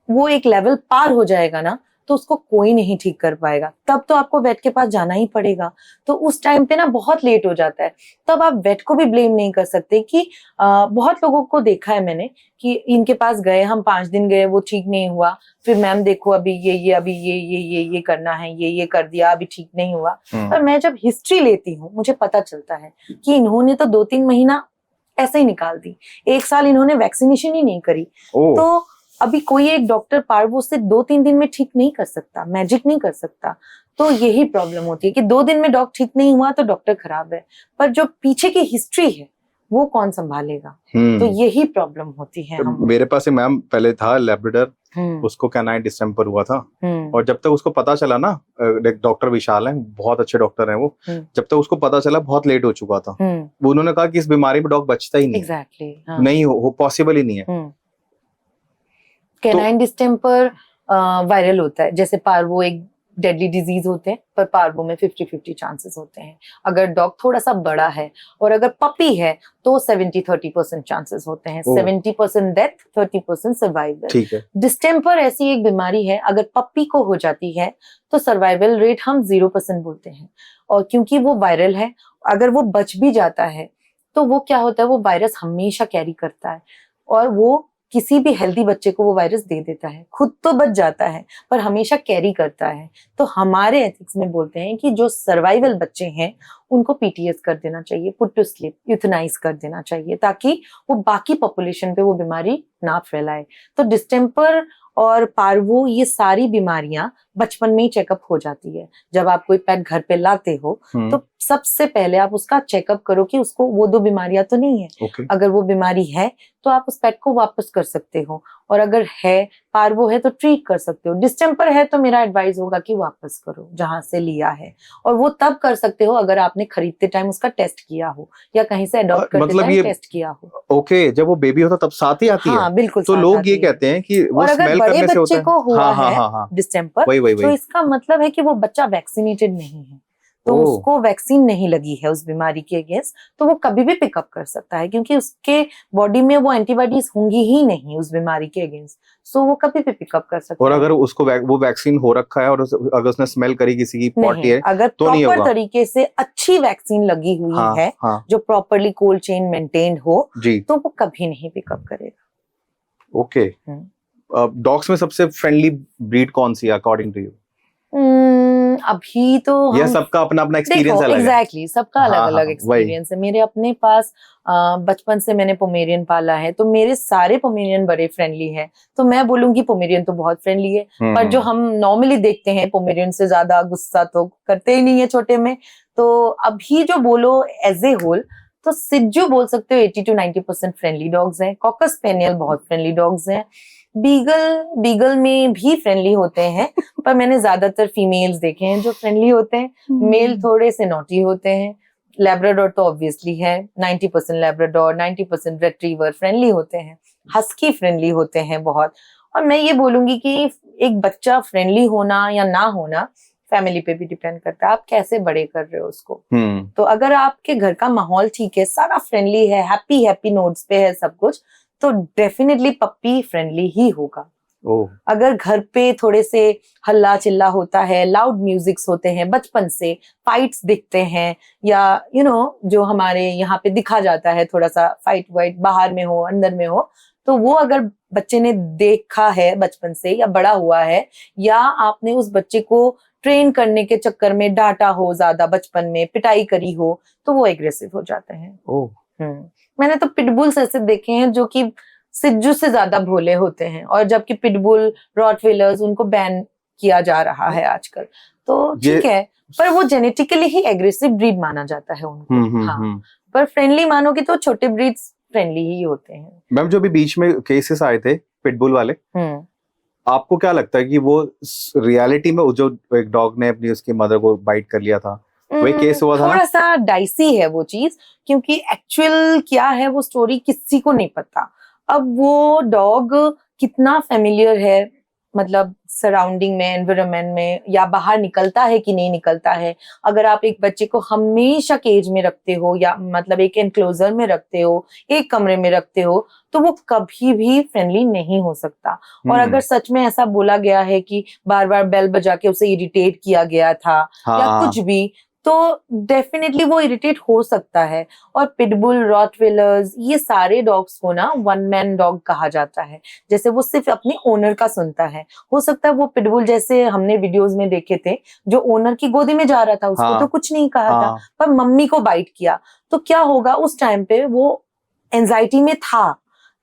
वो एक लेवल पार हो जाएगा ना, तो उसको कोई नहीं ठीक कर पाएगा। तब तो आपको वेट के पास जाना ही पड़ेगा। तो उस टाइम पे ना बहुत लेट हो जाता है। तब आप वेट को भी ब्लेम नहीं कर सकते कि बहुत लोगों को देखा है मैंने कि इनके पास गए, हम 5 दिन गए, वो ठीक नहीं हुआ, फिर मैम देखो अभी ये अभी ये करना है, ये कर दिया, अभी ठीक नहीं हुआ। पर मैं जब हिस्ट्री लेती हूँ मुझे पता चलता है कि इन्होंने तो 2-3 महीना ऐसे ही निकाल दी, 1 साल इन्होंने वैक्सीनेशन ही नहीं करी। तो अभी कोई एक डॉक्टर पार्वो से 2-3 दिन में ठीक नहीं कर सकता, मैजिक नहीं कर सकता। तो यही प्रॉब्लम होती है कि 2 दिन में डॉक्टर ठीक नहीं हुआ तो डॉक्टर खराब है, पर जो पीछे की हिस्ट्री है वो कौन संभालेगा। तो यही प्रॉब्लम होती है। तो मेरे पास एक मैम पहले था लैब्राडोर, उसको कैनाइन डिस्टेम्पर हुआ था, और जब तक उसको पता चला ना, डॉक्टर विशाल हैं, बहुत अच्छे डॉक्टर हैं वो, जब तक उसको पता चला बहुत लेट हो चुका था। वो उन्होंने कहा कि इस बीमारी में डॉग बचता ही नहीं। एग्जैक्टली नहीं हो पॉसिबल ही नहीं है। कैनाइन डिस्टेम्पर वायरल होता है, जैसे पार्वो एक डेडली डिजीज होते हैं, पर पार्वो में 50-50 चांसेस होते हैं। अगर डॉग थोड़ा सा बड़ा है और अगर पपी है तो 70-30% चांसेस होते हैं। 70% डेथ, 30% सर्वाइवल। ठीक है। डिस्टेम्पर ऐसी एक बीमारी है, अगर पपी को हो जाती है तो सर्वाइवल रेट हम 0% बोलते हैं, और क्योंकि वो वायरल है, अगर वो बच भी जाता है तो वो क्या होता है, वो वायरस हमेशा कैरी करता है और वो किसी भी हेल्दी बच्चे को वो वायरस दे देता है। खुद तो बच जाता है पर हमेशा कैरी करता है। तो हमारे एथिक्स में बोलते हैं कि जो सर्वाइवल बच्चे हैं उनको पीटीएस कर देना चाहिए, पुट टू स्लीप, यूथनाइज कर देना चाहिए, ताकि वो बाकी पॉपुलेशन पे वो बीमारी ना फैलाए। तो डिस्टेम्पर और पार्वो ये सारी बीमारियां बचपन में ही चेकअप हो जाती है। जब आप कोई पेट घर पे लाते हो तो सबसे पहले आप उसका चेकअप करो कि उसको वो 2 बीमारियां तो नहीं है। अगर वो बीमारी है तो आप उस पेट को वापस कर सकते हो, और अगर है पार्वो है तो ट्रीट कर सकते हो। डिस्टेम्पर है तो मेरा एडवाइस होगा कि वापस करो जहां से लिया है, और वो तब कर सकते हो अगर आपने खरीदते टाइम उसका टेस्ट किया हो या कहीं से अडॉप्ट करते टाइम टेस्ट किया हो। ओके, जब वो बेबी होता तब साथ ही आती है। हाँ बिल्कुल। तो लोग ये कहते हैं कि वो स्मेल करने से होता है। को हुआ है डिस्टेम्पर, तो इसका मतलब है कि वो बच्चा वैक्सीनेटेड नहीं है, तो उसको वैक्सीन नहीं लगी है उस बीमारी के अगेंस्ट, तो वो कभी भी पिकअप कर सकता है, क्योंकि उसके बॉडी में वो एंटीबॉडीज होंगी ही नहीं उस बीमारी के अगेंस्ट, सो वो कभी भी पिकअप कर सकता है। और अगर उसको वो वैक्सीन हो रखा है और अगर उसने स्मेल करी किसी की पॉटी है, अगर तो नहीं होगा। प्रॉपर तरीके से अच्छी वैक्सीन लगी हुई है, जो प्रॉपरली कोल्ड चेन मेंटेन्ड हो, तो वो कभी नहीं पिकअप करेगा। ओके। डॉग्स में सबसे फ्रेंडली ब्रीड कौन सी है अकॉर्डिंग टू यू? अभी तो यह सबका अपना अपना एक्सपीरियंस अलग है। एग्जैक्टली, सबका अलग अलग एक्सपीरियंस है। मेरे अपने पास बचपन से मैंने पोमेरियन पाला है, तो मेरे सारे पोमेरियन बड़े फ्रेंडली हैं, तो मैं बोलूंगी पोमेरियन तो बहुत फ्रेंडली है। पर जो हम नॉर्मली देखते हैं पोमेरियन से ज्यादा गुस्सा तो करते ही नहीं है छोटे में। तो अभी जो बोलो एज ए होल तो सिज्जू बोल सकते हो 80-90% फ्रेंडली डॉग्स हैं। कॉकर स्पेनियल बहुत फ्रेंडली डॉग्स हैं। बीगल में भी फ्रेंडली होते हैं, पर मैंने ज्यादातर फीमेल्स देखे हैं जो फ्रेंडली होते हैं, मेल थोड़े से नॉटी होते हैं। लैब्राडोर तो ऑब्वियसली है, 90% लैब्राडोर, 90% रिट्रीवर फ्रेंडली होते हैं। हस्की फ्रेंडली होते हैं बहुत। और मैं ये बोलूंगी कि एक बच्चा फ्रेंडली होना या ना होना फैमिली पे भी डिपेंड करता है, आप कैसे बड़े कर रहे हो उसको। तो अगर आपके घर का माहौल ठीक है, सारा फ्रेंडली है, हैप्पी नोट्स पे है सब कुछ, तो डेफिनेटली पप्पी फ्रेंडली ही होगा। अगर घर पे थोड़े से हल्ला चिल्ला होता है, लाउड म्यूजिक्स होते हैं, बचपन से फाइट्स दिखते हैं, या जो हमारे यहाँ पे दिखा जाता है थोड़ा सा फाइट वाइट, बाहर में हो अंदर में हो, तो वो अगर बच्चे ने देखा है बचपन से या बड़ा हुआ है, या आपने उस बच्चे को ट्रेन करने के चक्कर में डांटा हो, ज्यादा बचपन में पिटाई करी हो, तो वो एग्रेसिव हो जाते हैं। मैंने तो पिटबुल्स ऐसे देखे हैं जो कि सिज्जू से ज्यादा भोले होते हैं, और जबकि पिटबुल, रॉटवेलर्स, उनको बैन किया जा रहा है आजकल। तो ठीक है, पर वो जेनेटिकली ही एग्रेसिव ब्रीड माना जाता है उनको। हाँ, पर फ्रेंडली मानोगे तो छोटे ब्रीड्स फ्रेंडली ही होते हैं। मैम जो भी बीच में केसेस आए थे पिटबुल वाले, आपको क्या लगता है कि वो रियलिटी में जो एक डॉग ने अपनी उसकी मदर को बाइट कर लिया था, वही केस हुआ था? थोड़ा सा डाइसी है वो चीज, क्योंकि एक्चुअल क्या है वो स्टोरी किसी को नहीं पता। अब वो डॉग कितना फेमिलियर है, मतलब सराउंडिंग में, एनवायरनमेंट में, या बाहर निकलता है कि नहीं निकलता है। अगर आप एक बच्चे को हमेशा केज में रखते हो, या मतलब एक एनक्लोजर में रखते हो, एक कमरे में रखते हो, तो वो कभी भी फ्रेंडली नहीं हो सकता। और अगर सच में ऐसा बोला गया है कि बार बार बेल बजा के उसे इरिटेट किया गया था, या कुछ भी, तो डेफिनेटली वो इरिटेट हो सकता है। और पिटबुल, रॉटवेलर्स, ये सारे डॉग्स को ना वन मैन डॉग कहा जाता है। जैसे वो सिर्फ अपने ओनर का सुनता है। हो सकता है वो पिटबुल, जैसे हमने वीडियोस में देखे थे, जो ओनर की गोदी में जा रहा था उसको तो कुछ नहीं कहा था, पर मम्मी को बाइट किया। तो क्या होगा, उस टाइम पे वो एंजाइटी में था,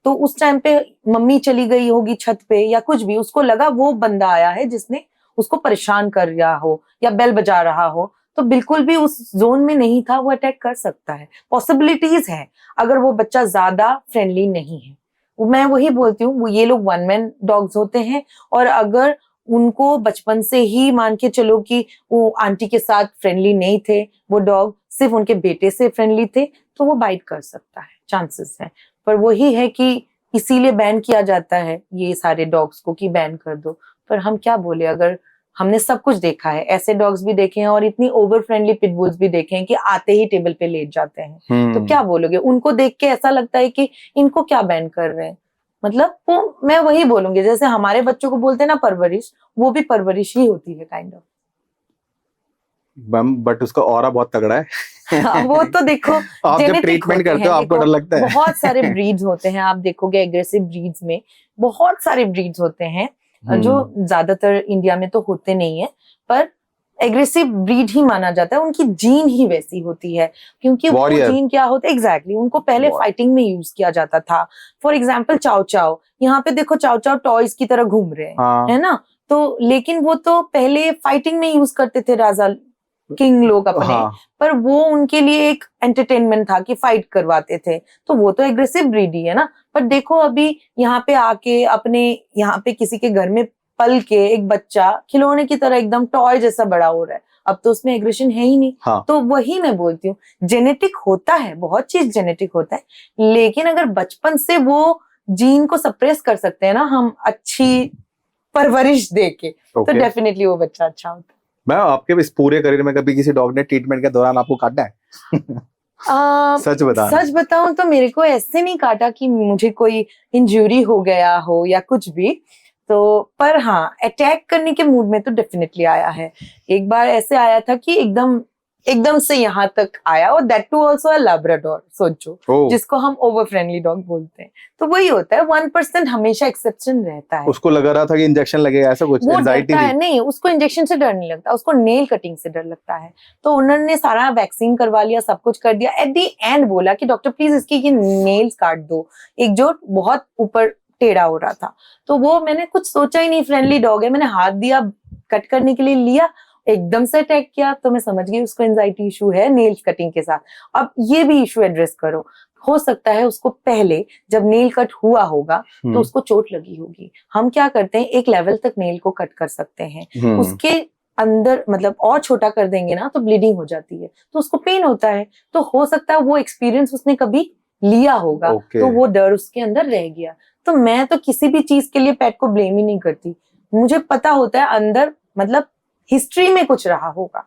तो उस टाइम पे मम्मी चली गई होगी छत पे या कुछ भी, उसको लगा वो बंदा आया है जिसने उसको परेशान कर रहा हो या बेल बजा रहा हो, तो बिल्कुल भी उस जोन में नहीं था, वो अटैक कर सकता है। पॉसिबिलिटीज है अगर वो बच्चा ज्यादा फ्रेंडली नहीं है। मैं वही बोलती हूँ, वो ये लोग वन मैन डॉग्स होते हैं, और अगर उनको बचपन से ही मान के चलो कि वो आंटी के साथ फ्रेंडली नहीं थे, वो डॉग सिर्फ उनके बेटे से फ्रेंडली थे, तो वो बाइट कर सकता है, चांसेस है। पर वही है कि इसीलिए बैन किया जाता है ये सारे डॉग्स को, कि बैन कर दो। पर हम क्या बोले, अगर हमने सब कुछ देखा है, ऐसे डॉग्स भी देखे हैं और इतनी ओवर फ्रेंडली पिटबुल्स भी देखे हैं कि आते ही टेबल पे लेट जाते हैं। तो क्या बोलोगे, उनको देख के ऐसा लगता है कि इनको क्या बैन कर रहे हैं। मतलब वो मैं वही बोलूंगी, जैसे हमारे बच्चों को बोलते हैं ना परवरिश, वो भी परवरिश ही होती है काइंड ऑफ। बट उसका ऑरा बहुत तगड़ा है। वो तो देखो आप जब ट्रीटमेंट करते हो आपको डर लगता है? बहुत सारे ब्रीड्स होते हैं, आप देखोगे एग्रेसिव ब्रीड्स में बहुत सारे ब्रीड्स होते हैं, जो ज्यादातर इंडिया में तो होते नहीं है, पर एग्रेसिव ब्रीड ही माना जाता है। उनकी जीन ही वैसी होती है, क्योंकि वो जीन क्या होता है एग्जैक्टली, उनको पहले फाइटिंग में यूज किया जाता था। फॉर एग्जाम्पल चाओ चाओ, यहाँ पे देखो चाओ चाओ टॉयज की तरह घूम रहे हैं, है ना। तो लेकिन वो तो पहले फाइटिंग में यूज करते थे राजा किंग लोग अपने, पर वो उनके लिए एक एंटरटेनमेंट था कि फाइट करवाते थे, तो वो तो एग्रेसिव ब्रीड ही है ना। पर देखो अभी यहाँ पे आके अपने यहाँ पे किसी के घर में पल के एक बच्चा खिलौने की तरह एकदम टॉय जैसा बड़ा हो रहा है, अब तो उसमें एग्रेशन है ही नहीं। तो वही मैं बोलती हूँ, जेनेटिक होता है, बहुत चीज जेनेटिक होता है, लेकिन अगर बचपन से वो जीन को सप्रेस कर सकते हैं ना हम, अच्छी परवरिश दे के, तो डेफिनेटली वो बच्चा अच्छा होता है। मैं आपके इस पूरे करियर में कभी किसी डॉग ने ट्रीटमेंट के दौरान आपको काटा है? सच बताऊं तो मेरे को ऐसे नहीं काटा कि मुझे कोई इंजरी हो गया हो या कुछ भी, तो पर हाँ अटैक करने के मूड में तो डेफिनेटली आया है। एक बार ऐसे आया था कि एकदम से यहाँ तक आया, और that too also a labrador, सोचो, जिसको हम ओवर फ्रेंडली डॉग बोलते हैं। तो वही होता है, 1% हमेशा एक्सेप्शन रहता है। उसको लगा रहा था कि इंजेक्शन लगेगा, ऐसा कुछ एंजाइटी थी? नहीं, उसको इंजेक्शन से डर नहीं लगता, उसको नेल कटिंग से डर लगता है। तो उन्होंने सारा वैक्सीन करवा लिया, सब कुछ कर दिया, एट दी एंड बोला कि डॉक्टर प्लीज इसकी ये नेल्स काट दो, एक जो बहुत ऊपर टेढ़ा हो रहा था। तो वो मैंने कुछ सोचा ही नहीं, फ्रेंडली डॉग है, मैंने हाथ दिया कट करने के लिए, लिया, एकदम से अटैक किया। तो मैं समझ गई उसको एंजाइटी इशू है नेल्स कटिंग के साथ। अब ये भी इशू एड्रेस करो, हो सकता है उसको पहले जब नेल कट हुआ होगा तो उसको चोट लगी होगी। हम क्या करते हैं, एक लेवल तक नेल को कट कर सकते हैं, उसके अंदर मतलब और छोटा कर देंगे ना तो ब्लीडिंग हो जाती है, तो उसको पेन होता है। तो हो सकता है वो एक्सपीरियंस उसने कभी लिया होगा, तो वो डर उसके अंदर रह गया। तो मैं तो किसी भी चीज के लिए पेट को ब्लेम ही नहीं करती, मुझे पता होता है अंदर मतलब हिस्ट्री में कुछ रहा होगा,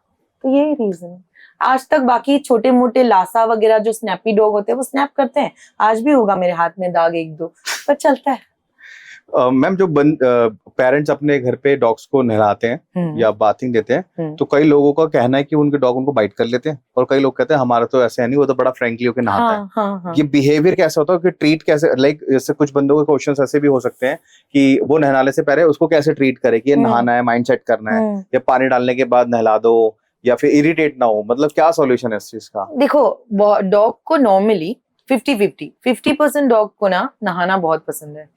तो यही रीजन है आज तक। बाकी छोटे मोटे लासा वगैरह जो स्नैपी डॉग होते हैं वो स्नैप करते हैं, आज भी होगा मेरे हाथ में दाग एक दो, पर चलता है। मैम जो पेरेंट्स अपने घर पे डॉग्स को नहलाते हैं या बाथिंग देते हैं, तो कई लोगों का कहना है कि उनके डॉग उनको बाइट कर लेते हैं, और कई लोग कहते हैं हमारा तो ऐसे है नहीं, वो तो बड़ा फ्रेंकली होकर नहाता है। ये बिहेवियर कैसे होता है कि ट्रीट कैसे, लाइक जैसे कुछ बंदों के क्वेश्चंस ऐसे भी हो सकते हैं कि वो नहलाने से पहले उसको कैसे ट्रीट करे, कि ये नहाना है, माइंड सेट करना है, या पानी डालने के बाद नहला दो, या फिर इरिटेट ना हो, मतलब क्या सॉल्यूशन है इस चीज का? देखो डॉग को नॉर्मली 50% डॉग को ना नहाना बहुत पसंद है।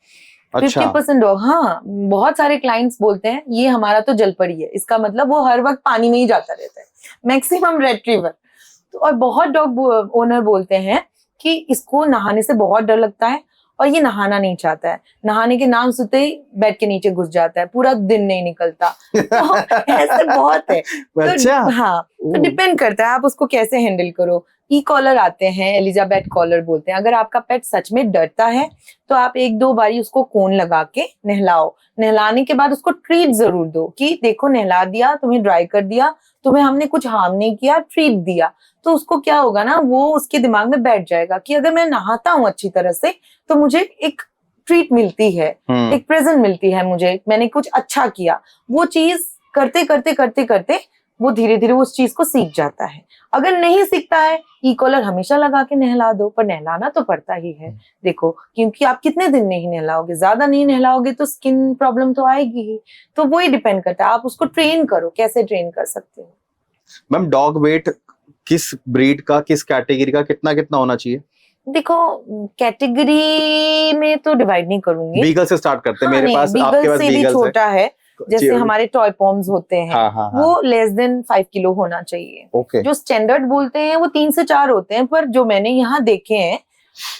अच्छा 50% डॉग, हाँ, बहुत सारे क्लाइंट्स बोलते हैं ये हमारा तो जलपरी है, इसका मतलब वो हर वक्त पानी में ही जाता रहता है, मैक्सिमम रेट्रीवर। तो और बहुत डॉग ओनर बोलते हैं कि इसको नहाने से बहुत डर लगता है और ये नहाना नहीं चाहता है, नहाने के नाम सुनते ही बेड के नीचे घुस जाता है, पूरा दिन नहीं निकलता। तो ऐसे बहुत है। अच्छा तो हाँ, तो ओह, डिपेंड करता है आप उसको कैसे हैंडल करो। ई कॉलर आते हैं, एलिजाबेथ कॉलर बोलते हैं। अगर आपका पेट सच में डरता है तो आप 1-2 बारी उसको कोन लगा के नहलाओ। नहलाने के बाद उसको ट्रीट जरूर दो कि देखो नहला दिया, तुम्हें ड्राई कर दिया, तुम्हें हमने कुछ हार्म नहीं किया, ट्रीट दिया। तो उसको क्या होगा ना, वो उसके दिमाग में बैठ जाएगा कि अगर मैं नहाता हूँ अच्छी तरह से तो मुझे एक ट्रीट मिलती है, एक प्रेजेंट मिलती है, मुझे मैंने कुछ अच्छा किया। वो चीज करते करते करते करते वो धीरे धीरे उस चीज को सीख जाता है। अगर नहीं सीखता है, ई कॉलर हमेशा लगा के नहला दो, पर नहलाना तो पड़ता ही है देखो, क्योंकि आप कितने दिन नहीं नहलाओगे, ज्यादा नहीं नहलाओगे तो स्किन प्रॉब्लम तो आएगी ही। तो वो ही डिपेंड करता है, आप उसको ट्रेन करो, कैसे ट्रेन कर सकते हो। मैम डॉग वेट किस ब्रीड का, किस कैटेगरी का कितना कितना होना चाहिए? देखो कैटेगरी में तो डिवाइड नहीं करूंगी। बीगल से स्टार्ट करते हैं। हाँ, मेरे नहीं, पास, आपके बीगल पास से भी बीगल्स है। छोटा है, जैसे जी, हमारे टॉय पॉम्स होते हैं, हाँ हाँ हाँ वो लेस देन 5 किलो होना चाहिए। ओके जो स्टैंडर्ड बोलते हैं वो 3 से 4 होते हैं, पर जो मैंने यहाँ देखे हैं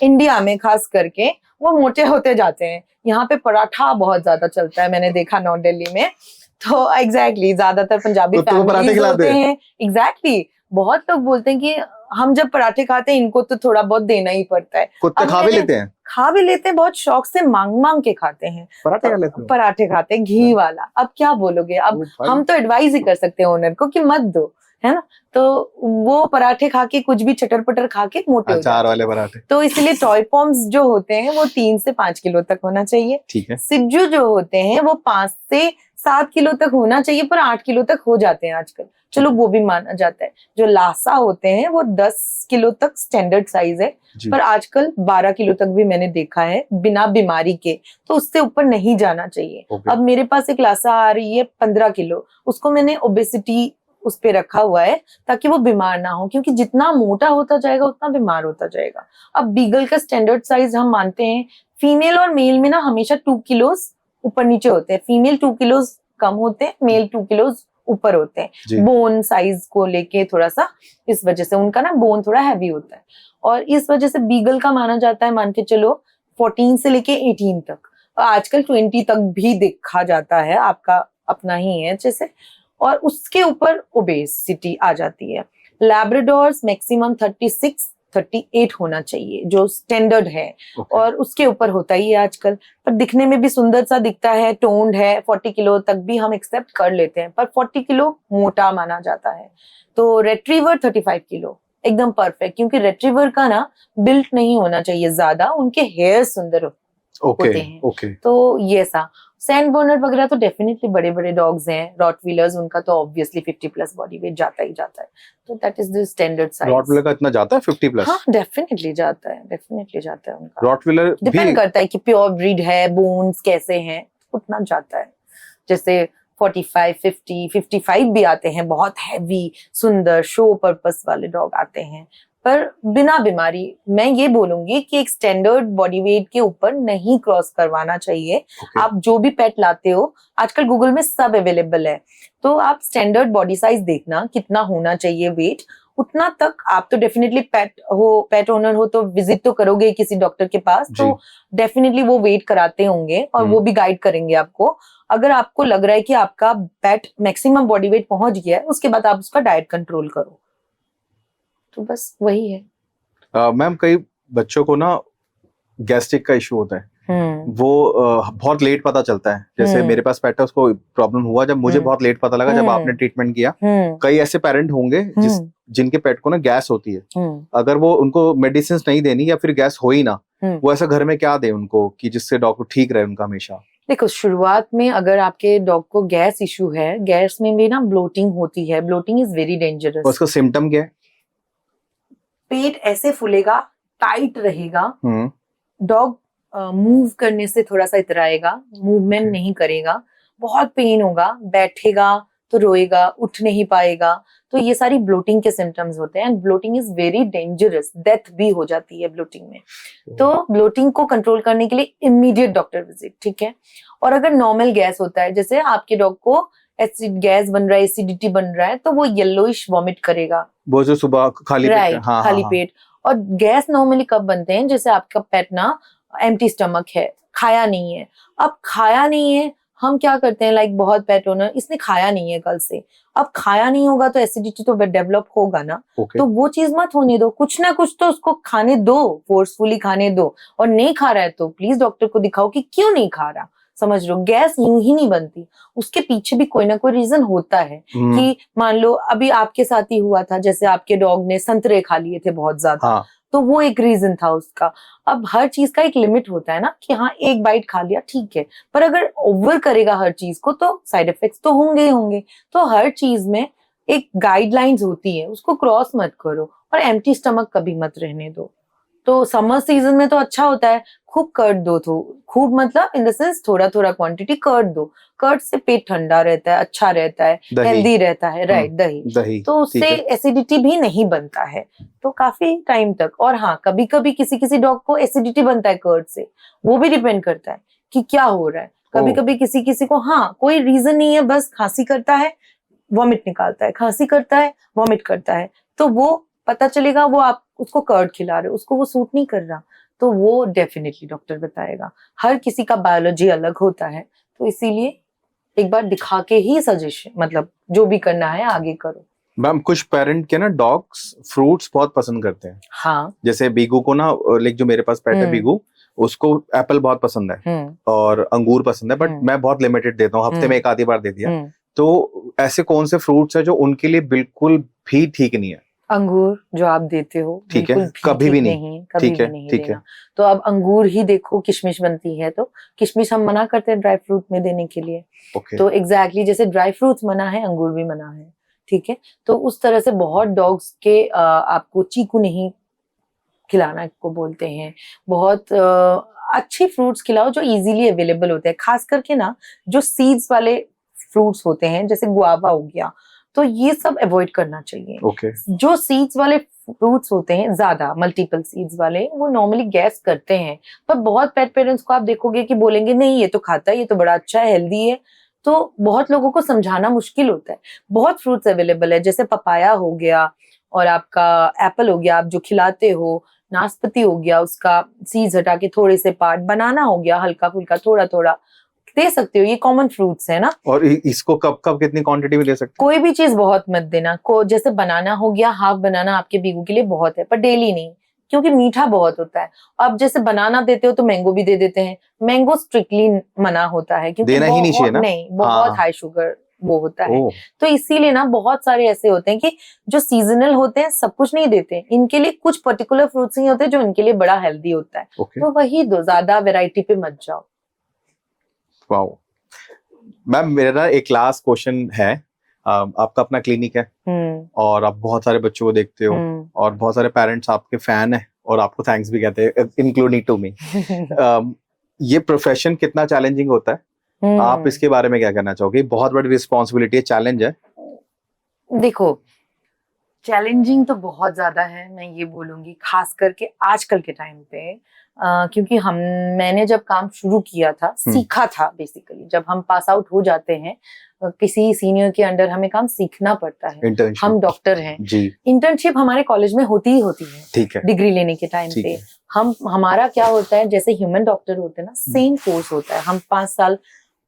इंडिया में खास करके, वो मोटे होते जाते हैं। यहाँ पे पराठा बहुत ज्यादा चलता है, मैंने देखा नॉर्थ दिल्ली में। तो एग्जैक्टली ज्यादातर पंजाबी कुत्तों को पराठे फैमिलीज खिलाते होते हैं? हैं। एग्जैक्टली, बहुत लोग बोलते हैं कि हम जब पराठे खाते हैं इनको तो थोड़ा बहुत देना ही पड़ता है। कुत्ते अब खा भी मैंने- लेते हैं? खा भी लेते हैं, बहुत शौक से मांग मांग के खाते हैं। पराठे खा लेते हैं? पराठे खाते हैं घी वाला। अब क्या बोलोगे, अब ओ भाई। हम तो एडवाइस ही कर सकते हैं ओनर को कि मत दो, है ना। तो वो पराठे खा के कुछ भी चटर पटर खा के मोटे हो अचार जाते वाले हैं। पराठे। तो इसलिए टॉय पॉम्स जो होते हैं वो 3 से 5 किलो तक होना चाहिए। ठीक है। सिज्जू जो होते हैं वो 5 से 7 किलो तक होना चाहिए, पर 8 किलो तक हो जाते हैं आजकल, चलो वो भी माना जाता है। जो लासा होते हैं वो 10 किलो तक स्टैंडर्ड साइज है, जी। पर आजकल 12 किलो तक भी मैंने देखा है बिना बीमारी के, तो उससे ऊपर नहीं जाना चाहिए। ओके। अब मेरे पास एक लासा आ रही है 15 किलो, उसको मैंने ओबेसिटी उस पे रखा हुआ है ताकि वो बीमार ना हो, क्योंकि जितना मोटा होता जाएगा उतना बीमार होता जाएगा। अब बीगल का स्टैंडर्ड साइज हम मानते हैं, फीमेल और मेल में ना हमेशा 2 किलोज ऊपर नीचे होते हैं। फीमेल 2 किलोज कम होते हैं, मेल 2 किलोज ऊपर होते हैं, बोन साइज को लेके थोड़ा सा, इस वजह से उनका ना बोन थोड़ा हैवी होता है। और इस वजह से बीगल का माना जाता है, मान के चलो 14 से लेके 18 तक, आजकल 20 तक भी देखा जाता है, आपका अपना ही है जैसे। और उसके ऊपर ओबेसिटी आ जाती है। लैब्राडोर्स मैक्सिमम 36-38 होना चाहिए जो स्टैंडर्ड है। और उसके ऊपर होता ही है आजकल, पर दिखने में भी सुंदर सा दिखता है, टोन्ड है, 40 किलो तक भी हम एक्सेप्ट कर लेते हैं, पर 40 किलो मोटा माना जाता है। तो रेट्रीवर 35 किलो एकदम परफेक्ट, क्योंकि रेट्रीवर का ना बिल्ट नहीं होना चाहिए ज्यादा, उनके हेयर सुंदर होते हैं। तो ये सा सैंड बर्नर वगैरह तो डेफिनेटली बड़े बड़े डॉग्स हैं, रॉटवीलर्स, उनका तो ऑब्वियसली 50 प्लस बॉडी वेट जाता ही जाता है। तो that is the standard size. Rottweiler का इतना जाता है 50 प्लस? हाँ डेफिनेटली जाता है, डेफिनेटली जाता है उनका। रॉटवीलर डिपेंड करता है कि प्योर ब्रीड है, बोन्स कैसे हैं, उतना जाता है। जैसे 45, 50, 55 भी आते हैं, बहुत हैवी सुंदर शो पर्पस वाले डॉग आते हैं, पर बिना बीमारी। मैं ये बोलूंगी कि एक स्टैंडर्ड बॉडी वेट के ऊपर नहीं क्रॉस करवाना चाहिए। आप जो भी पेट लाते हो, आजकल गूगल में सब अवेलेबल है, तो आप स्टैंडर्ड बॉडी साइज देखना कितना होना चाहिए वेट, उतना तक आप तो डेफिनेटली पेट ओनर हो तो विजिट तो करोगे किसी डॉक्टर के पास, तो डेफिनेटली वो वेट कराते होंगे और वो भी गाइड करेंगे आपको। अगर आपको लग रहा है कि आपका पेट मैक्सिमम बॉडी वेट पहुंच गया है, उसके बाद आप उसका डाइट कंट्रोल करो। तो बस वही है। मैम कई बच्चों को ना गैस्ट्रिक का इशू होता है, वो बहुत लेट पता चलता है। जैसे मेरे पास पेट है, उसको प्रॉब्लम हुआ जब मुझे बहुत लेट पता लगा, जब आपने ट्रीटमेंट किया। कई ऐसे पेरेंट होंगे जिनके पेट को ना गैस होती है, अगर वो उनको मेडिसिन नहीं देनी या फिर गैस हो ही ना, वो ऐसा घर में क्या दे उनको कि जिससे डॉग को ठीक रहे उनका हमेशा? देखो शुरुआत में अगर आपके डॉग को गैस इशू है, गैस में भी ना ब्लोटिंग होती है, ब्लोटिंग इज वेरी डेंजरस। उसका सिम्टम क्या है? पेट ऐसे फूलेगा, टाइट रहेगा, डॉग मूव करने से थोड़ा सा इतराएगा, मूवमेंट नहीं करेगा, बहुत पेन होगा, बैठेगा तो रोएगा, उठ नहीं पाएगा, तो ये सारी ब्लोटिंग के सिम्टम्स होते हैं and bloating is very dangerous, death भी हो जाती है ब्लोटिंग में। तो ब्लोटिंग को कंट्रोल करने के लिए इमीडिएट डॉक्टर विजिट, ठीक है। और अगर नॉर्मल गैस होता है, जैसे आपके डॉग को एसिड गैस बन रहा है, एसिडिटी बन रहा है, तो वो येलोइश वॉमिट करेगा, वो जो सुबह खाली पेट राइट, हाँ खाली हाँ पेट। और गैस नॉर्मली कब बनते हैं, जैसे आपका पेट ना एम्प्टी स्टमक है, खाया नहीं है। अब खाया नहीं है, हम क्या करते हैं, लाइक बहुत पेट ओनर, इसने खाया नहीं है कल से, अब खाया नहीं होगा तो एसिडिटी तो डेवलप होगा ना। ओके तो वो चीज मत होने दो, कुछ ना कुछ तो उसको खाने दो, फोर्सफुली खाने दो। और नहीं खा रहा है तो प्लीज डॉक्टर को दिखाओ कि क्यों नहीं खा रहा। समझ लो, गैस यूं ही नहीं बनती, उसके पीछे भी कोई ना कोई रीजन होता है। कि मान लो अभी आपके साथ ही हुआ था, जैसे आपके डॉग ने संतरे खा लिए थे बहुत ज्यादा, हाँ तो वो एक रीजन था उसका। अब हर चीज का एक लिमिट होता है ना, कि हाँ एक बाइट खा लिया ठीक है, पर अगर ओवर करेगा हर चीज को तो साइड इफेक्ट्स तो होंगे ही होंगे। तो हर चीज में एक गाइडलाइंस होती है, उसको क्रॉस मत करो और एम्प्टी स्टमक कभी मत रहने दो। तो समर सीजन में तो अच्छा होता है, खूब कर्ड दो, तो खूब मतलब इन द सेंस थोड़ा थोड़ा क्वांटिटी कर्ड दो। कर्ड से पेट ठंडा रहता है, अच्छा रहता है, हेल्दी रहता है, राइट, दही तो उससे एसिडिटी भी नहीं बनता है तो काफी टाइम तक। और हाँ, कभी कभी किसी किसी डॉग को एसिडिटी बनता है कर्ड से, वो भी डिपेंड करता है कि क्या हो रहा है। कभी कभी किसी किसी को हाँ कोई रीजन नहीं है, बस खांसी करता है, वॉमिट निकालता है, खांसी करता है, वॉमिट करता है, तो वो पता चलेगा, वो आप उसको कर्ड खिला रहे हो, उसको वो सूट नहीं कर रहा, तो वो डेफिनेटली डॉक्टर बताएगा। हर किसी का बायोलॉजी अलग होता है, तो इसीलिए एक बार दिखा के ही सजेशन, मतलब जो भी करना है आगे करो। मैम कुछ पेरेंट के ना डॉग्स फ्रूट्स बहुत पसंद करते हैं। हाँ, जैसे बीगू को ना, लाइक जो मेरे पास पेट है बीगू, उसको एप्पल बहुत पसंद है और अंगूर पसंद है, बट मैं बहुत लिमिटेड देता हूँ, हफ्ते में एक आधी बार दे दिया। तो ऐसे कौन से फ्रूट्स है जो उनके लिए बिल्कुल भी ठीक नहीं है? अंगूर जो आप देते हो ठीक है, बिल्कुल भी कभी ठीक भी नहीं, नहीं, कभी ठीक है, भी नहीं ठीक है। देना। तो अब अंगूर ही देखो, किशमिश बनती है, तो किशमिश हम मना करते हैं ड्राई फ्रूट में देने के लिए। ओके तो एग्जैक्टली जैसे ड्राई फ्रूट्स मना है, अंगूर भी मना है, ठीक है। तो उस तरह से बहुत डॉग्स के आपको चीकू नहीं खिलाना को बोलते हैं। बहुत अच्छे फ्रूट्स खिलाओ जो इजीली अवेलेबल होते हैं, खास करके ना जो सीड्स वाले फ्रूट्स होते हैं, जैसे गुआवा हो गया, तो ये सब अवॉइड करना चाहिए। ओके जो सीड्स वाले फ्रूट्स होते हैं, ज्यादा मल्टीपल सीड्स वाले, वो नॉर्मली गैस करते हैं। पर बहुत पेट पेरेंट्स को आप देखोगे कि बोलेंगे नहीं ये तो खाता है, ये तो बड़ा अच्छा है, हेल्दी है। तो बहुत लोगों को समझाना मुश्किल होता है। बहुत फ्रूट्स अवेलेबल है, जैसे पपाया हो गया और आपका एप्पल हो गया, आप जो खिलाते हो, नाशपाती हो गया, उसका सीड्स हटा के थोड़े से पार्ट, बनाना हो गया हल्का फुल्का थोड़ा थोड़ा दे सकते हो, ये कॉमन फ्रूट्स है ना। और इसको कब कब कितनी क्वांटिटी में दे सकते कोई भी चीज बहुत मत देना को, जैसे बनाना हो गया, हाफ बनाना आपके बीगू के लिए बहुत है, पर डेली नहीं, क्योंकि मीठा बहुत होता है। अब जैसे बनाना देते हो तो मैंगो भी दे देते हैं, मैंगो स्ट्रिक्टली मना होता है, क्योंकि देना ही नहीं चाहिए ना? नहीं, बहुत हाँ। हाई शुगर वो होता है। ओह तो इसीलिए ना बहुत सारे ऐसे होते हैं कि जो सीजनल होते हैं, सब कुछ नहीं देते, इनके लिए कुछ पर्टिकुलर फ्रूट्स ही होते हैं जो इनके लिए बड़ा हेल्दी होता है। ओके तो वही दो, ज्यादा वेराइटी पे मत जाओ। वाओ मैम, मेरा एक लास्ट क्वेश्चन है। आपका अपना क्लिनिक है और आप बहुत सारे बच्चों को देखते हो और बहुत सारे पेरेंट्स आपके फैन हैं और आपको थैंक्स भी कहते हैं, इंक्लूडिंग टू मी। ये प्रोफेशन कितना चैलेंजिंग होता है, आप इसके बारे में क्या कहना चाहोगे? बहुत बड़ी रिस्पॉन्सिबिलिटी है, चैलेंज है। देखो, चैलेंजिंग तो बहुत ज्यादा है, मैं ये बोलूंगी, खास करके आजकल के टाइम पे। क्योंकि मैंने जब काम शुरू किया था, सीखा था बेसिकली, जब हम पास आउट हो जाते हैं किसी सीनियर के अंडर, हमें काम सीखना पड़ता है। हम डॉक्टर हैं जी, इंटर्नशिप हमारे कॉलेज में होती ही होती है, ठीक है, डिग्री लेने के टाइम पे। हमारा क्या होता है, जैसे ह्यूमन डॉक्टर होते हैं ना, सेम कोर्स होता है। हम 5 साल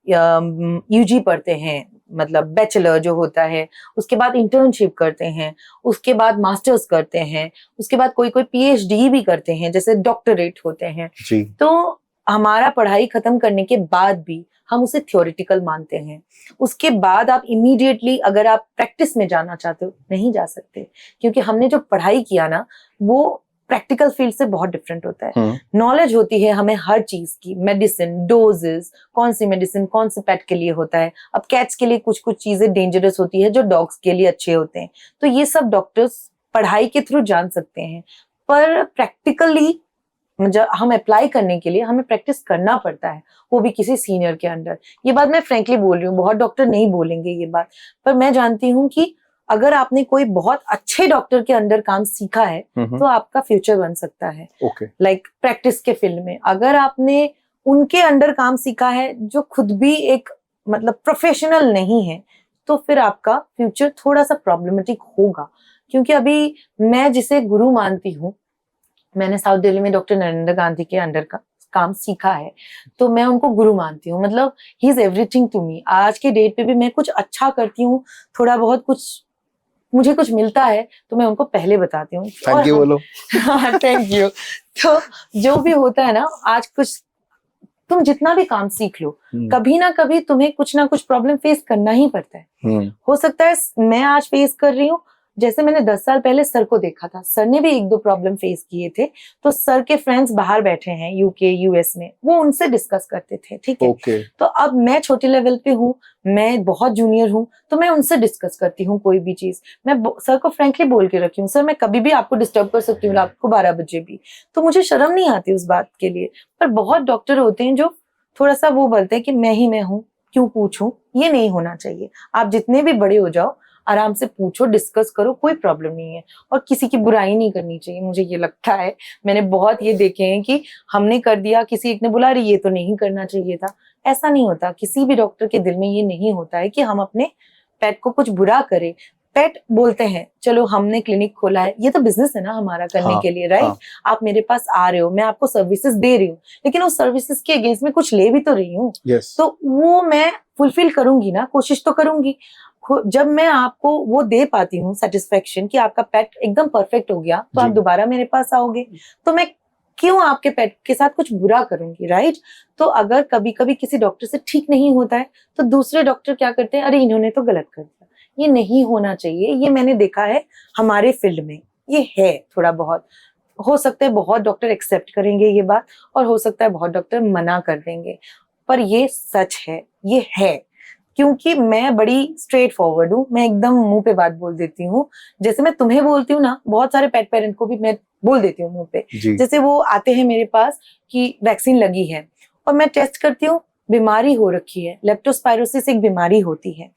यूजी पढ़ते हैं, मतलब बैचलर जो होता है, उसके बाद इंटर्नशिप करते हैं, उसके बाद मास्टर्स करते हैं, उसके बाद कोई कोई पीएचडी भी करते हैं, जैसे डॉक्टरेट होते हैं जी। तो हमारा पढ़ाई खत्म करने के बाद भी हम उसे थ्योरेटिकल मानते हैं। उसके बाद आप इमीडिएटली अगर आप प्रैक्टिस में जाना चाहते हो, नहीं जा सकते, क्योंकि हमने जो पढ़ाई किया ना, वो प्रैक्टिकल फील्ड से बहुत डिफरेंट होता है। नॉलेज होती है हमें हर चीज की, मेडिसिन, डोजेस, कौन सी मेडिसिन कौन से पेट के लिए होता है। अब कैट्स के लिए कुछ कुछ चीजें डेंजरस होती है जो डॉग्स के लिए अच्छे होते हैं, तो ये सब डॉक्टर्स पढ़ाई के थ्रू जान सकते हैं। पर प्रैक्टिकली जब हम अप्लाई करने के लिए हमें प्रैक्टिस करना पड़ता है, वो भी किसी सीनियर के अंडर। ये बात मैं फ्रैंकली बोल रही हूँ, बहुत डॉक्टर नहीं बोलेंगे ये बात, पर मैं जानती हूँ कि अगर आपने कोई बहुत अच्छे डॉक्टर के अंडर काम सीखा है तो आपका फ्यूचर बन सकता है। लाइक प्रैक्टिस के फील्ड में अगर आपने उनके अंडर काम सीखा है जो खुद भी एक मतलब प्रोफेशनल नहीं है, तो फिर आपका फ्यूचर थोड़ा सा प्रॉब्लमेटिक होगा। क्योंकि अभी मैं जिसे गुरु मानती हूँ, मैंने साउथ दिल्ली में डॉक्टर नरेंद्र गांधी के अंडर का काम सीखा है, तो मैं उनको गुरु मानती हूँ। मतलब he is everything to me. आज के डेट पे भी मैं कुछ अच्छा करती हूँ, थोड़ा बहुत कुछ मुझे कुछ मिलता है तो मैं उनको पहले बताती हूँ। थैंक यू बोलो। Thank you. तो जो भी होता है ना, आज कुछ तुम जितना भी काम सीख लो, कभी ना कभी तुम्हें कुछ ना कुछ प्रॉब्लम फेस करना ही पड़ता है। हो सकता है मैं आज फेस कर रही हूँ, जैसे मैंने 10 साल पहले सर को देखा था, सर ने भी 1-2 प्रॉब्लम फेस किए थे, तो सर के फ्रेंड्स बाहर बैठे हैं यूके यूएस में, वो उनसे डिस्कस करते थे, ठीक है। तो अब मैं छोटे लेवल पे हूँ, मैं बहुत जूनियर हूँ, तो मैं उनसे डिस्कस करती हूँ कोई भी चीज। मैं सर को फ्रेंकली बोल के रखी हूँ, सर मैं कभी भी आपको डिस्टर्ब कर सकती हूँ रात को 12 बजे भी, तो मुझे शर्म नहीं आती उस बात के लिए। पर बहुत डॉक्टर होते हैं जो थोड़ा सा वो बोलते हैं कि मैं ही मैं हूँ, क्यों पूछूं। ये नहीं होना चाहिए। आप जितने भी बड़े हो जाओ, आराम से पूछो, डिस्कस करो, कोई प्रॉब्लम नहीं है। और किसी की बुराई नहीं करनी चाहिए, मुझे ये लगता है। मैंने बहुत ये देखे हैं कि हमने कर दिया, किसी एक ने बोला अरे ये तो नहीं करना चाहिए था। ऐसा नहीं होता, किसी भी डॉक्टर के दिल में ये नहीं होता है कि हम अपने पेट को कुछ बुरा करें। पेट बोलते हैं चलो हमने क्लिनिक खोला है, ये तो बिजनेस है ना हमारा करने के लिए, राइट। आप मेरे पास आ रहे हो, मैं आपको सर्विसेज दे रही हूँ, लेकिन उस सर्विसेज के अगेंस्ट में कुछ ले भी तो रही हूँ। तो वो मैं फुलफिल करूंगी ना, कोशिश तो करूंगी। जब मैं आपको वो दे पाती हूँ सेटिस्फेक्शन कि आपका पेट एकदम परफेक्ट हो गया, तो आप दोबारा मेरे पास आओगे, तो मैं क्यों आपके पेट के साथ कुछ बुरा करूंगी, राइट। तो अगर कभी कभी किसी डॉक्टर से ठीक नहीं होता है, तो दूसरे डॉक्टर क्या करते हैं, अरे इन्होंने तो गलत कर दिया। ये नहीं होना चाहिए। ये मैंने देखा है हमारे फील्ड में, ये है थोड़ा बहुत। हो सकता है बहुत डॉक्टर एक्सेप्ट करेंगे ये बात, और हो सकता है बहुत डॉक्टर मना कर देंगे, पर ये सच है, ये है। क्योंकि मैं बड़ी स्ट्रेट फॉरवर्ड हूँ, मैं एकदम मुंह पे बात बोल देती हूँ। जैसे मैं तुम्हें बोलती हूँ ना, बहुत सारे पेट पेरेंट को भी मैं बोल देती हूँ मुंह पे। जैसे वो आते हैं मेरे पास कि वैक्सीन लगी है, और मैं टेस्ट करती हूँ, बीमारी हो रखी है। लेप्टोस्पायरोसिस एक बीमारी होती है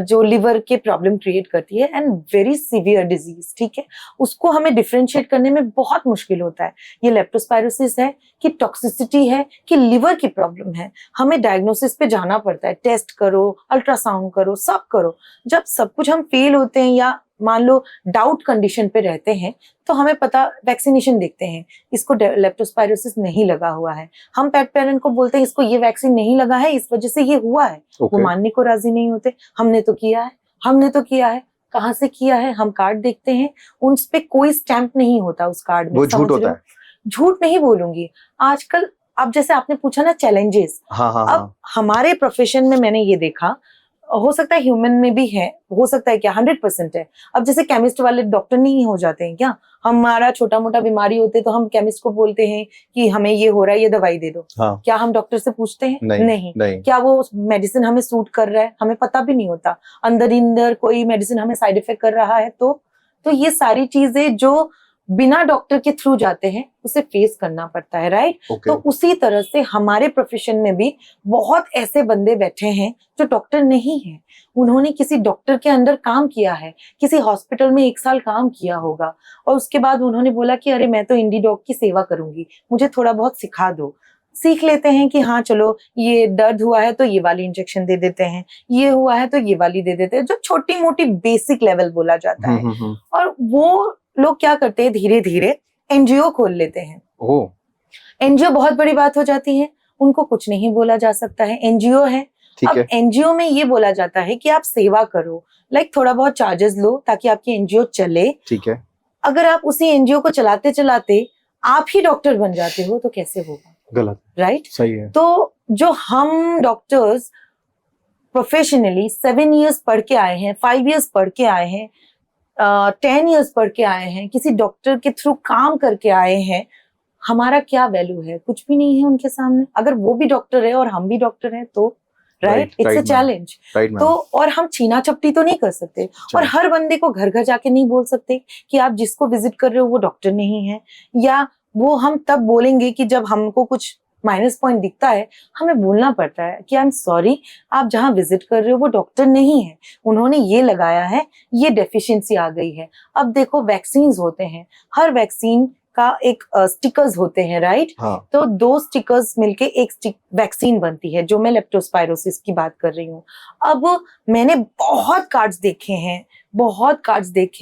जो लिवर के प्रॉब्लम क्रिएट करती है, एंड वेरी सीवियर डिजीज, ठीक है। उसको हमें डिफरेंशिएट करने में बहुत मुश्किल होता है, ये लेप्टोस्पायरोसिस है कि टॉक्सिसिटी है कि लिवर की प्रॉब्लम है। हमें डायग्नोसिस पे जाना पड़ता है, टेस्ट करो, अल्ट्रासाउंड करो, सब करो। जब सब कुछ हम फेल होते हैं या मान लो डाउट कंडीशन पे रहते हैं, तो हमें पता, वैक्सीनेशन देखते हैं, इसको लेप्टोस्पायरोसिस नहीं लगा हुआ है, हम पेट पेरेंट को बोलते हैं इसको ये वैक्सीन नहीं लगा है, इस वजह से ये हुआ है। वो मानने को राजी नहीं होते, हमने तो किया है, हमने तो किया है। कहाँ से किया है? हम कार्ड देखते हैं, उन पे कोई स्टैंप नहीं होता उस कार्ड में। वो झूठ होता है। झूठ नहीं बोलूंगी आजकल। अब जैसे आपने पूछा ना चैलेंजेस, अब हमारे प्रोफेशन में मैंने ये देखा, हो सकता है ह्यूमन में भी है, हो सकता है क्या 100% है। अब जैसे केमिस्ट वाले डॉक्टर नहीं हो जाते हैं क्या? हमारा छोटा मोटा बीमारी होते तो हम केमिस्ट को बोलते हैं कि हमें ये हो रहा है, ये दवाई दे दो। क्या हम डॉक्टर से पूछते हैं? नहीं। क्या वो मेडिसिन हमें सूट कर रहा है? हमें पता भी नहीं होता। अंदर ही अंदर कोई मेडिसिन हमें साइड इफेक्ट कर रहा है तो ये सारी चीजें जो बिना डॉक्टर के थ्रू जाते हैं, उसे फेस करना पड़ता है, राइट। तो उसी तरह से हमारे प्रोफेशन में भी बहुत ऐसे बंदे बैठे हैं जो डॉक्टर नहीं है। उन्होंने किसी डॉक्टर के अंडर काम किया है, किसी हॉस्पिटल में 1 साल काम किया होगा, और उसके बाद उन्होंने बोला कि अरे मैं तो इंडी डॉग की सेवा करूंगी, मुझे थोड़ा बहुत सिखा दो। सीख लेते हैं कि हाँ चलो ये दर्द हुआ है तो ये वाली इंजेक्शन दे देते हैं, ये हुआ है तो ये वाली दे देते हैं, जो छोटी मोटी बेसिक लेवल बोला जाता है। और वो लोग क्या करते हैं, धीरे धीरे एनजीओ खोल लेते हैं। एनजीओ बहुत बड़ी बात हो जाती है, उनको कुछ नहीं बोला जा सकता है, एनजीओ है। अब एनजीओ में ये बोला जाता है कि आप सेवा करो, लाइक थोड़ा बहुत चार्जेस लो ताकि आपकी एनजीओ चले, ठीक है। अगर आप उसी एनजीओ को चलाते चलाते आप ही डॉक्टर बन जाते हो तो कैसे होगा? गलत, राइट? सही है। तो जो हम डॉक्टर्स प्रोफेशनली 7 इयर्स पढ़ के आए हैं, 5 इयर्स पढ़ के आए हैं, 10 इयर्स पढ़ के आए हैं, किसी डॉक्टर के थ्रू काम करके आए हैं, हमारा क्या वैल्यू है? कुछ भी नहीं है उनके सामने। अगर वो भी डॉक्टर है और हम भी डॉक्टर हैं तो राइट, इट्स अ चैलेंज। तो और हम छीना चपटी तो नहीं कर सकते, और हर बंदे को घर घर जाके नहीं बोल सकते कि आप जिसको विजिट कर रहे हो वो डॉक्टर नहीं है, या वो हम तब बोलेंगे कि जब हमको कुछ माइनस पॉइंट दिखता है, हमें बोलना पड़ता है कि आई एम सॉरी, आप जहाँ विजिट कर रहे हो वो डॉक्टर नहीं है, उन्होंने ये लगाया है, ये डेफिशिएंसी आ गई है। अब देखो वैक्सीन होते हैं, हर वैक्सीन का एक स्टिकर्स होते हैं, राइट? हाँ। तो 2 स्टिकर्स मिलके एक वैक्सीन बनती है, जो मैं लेप्टोस्पायरोसिस की बात कर रही हूँ। अब मैंने बहुत कार्ड्स देखे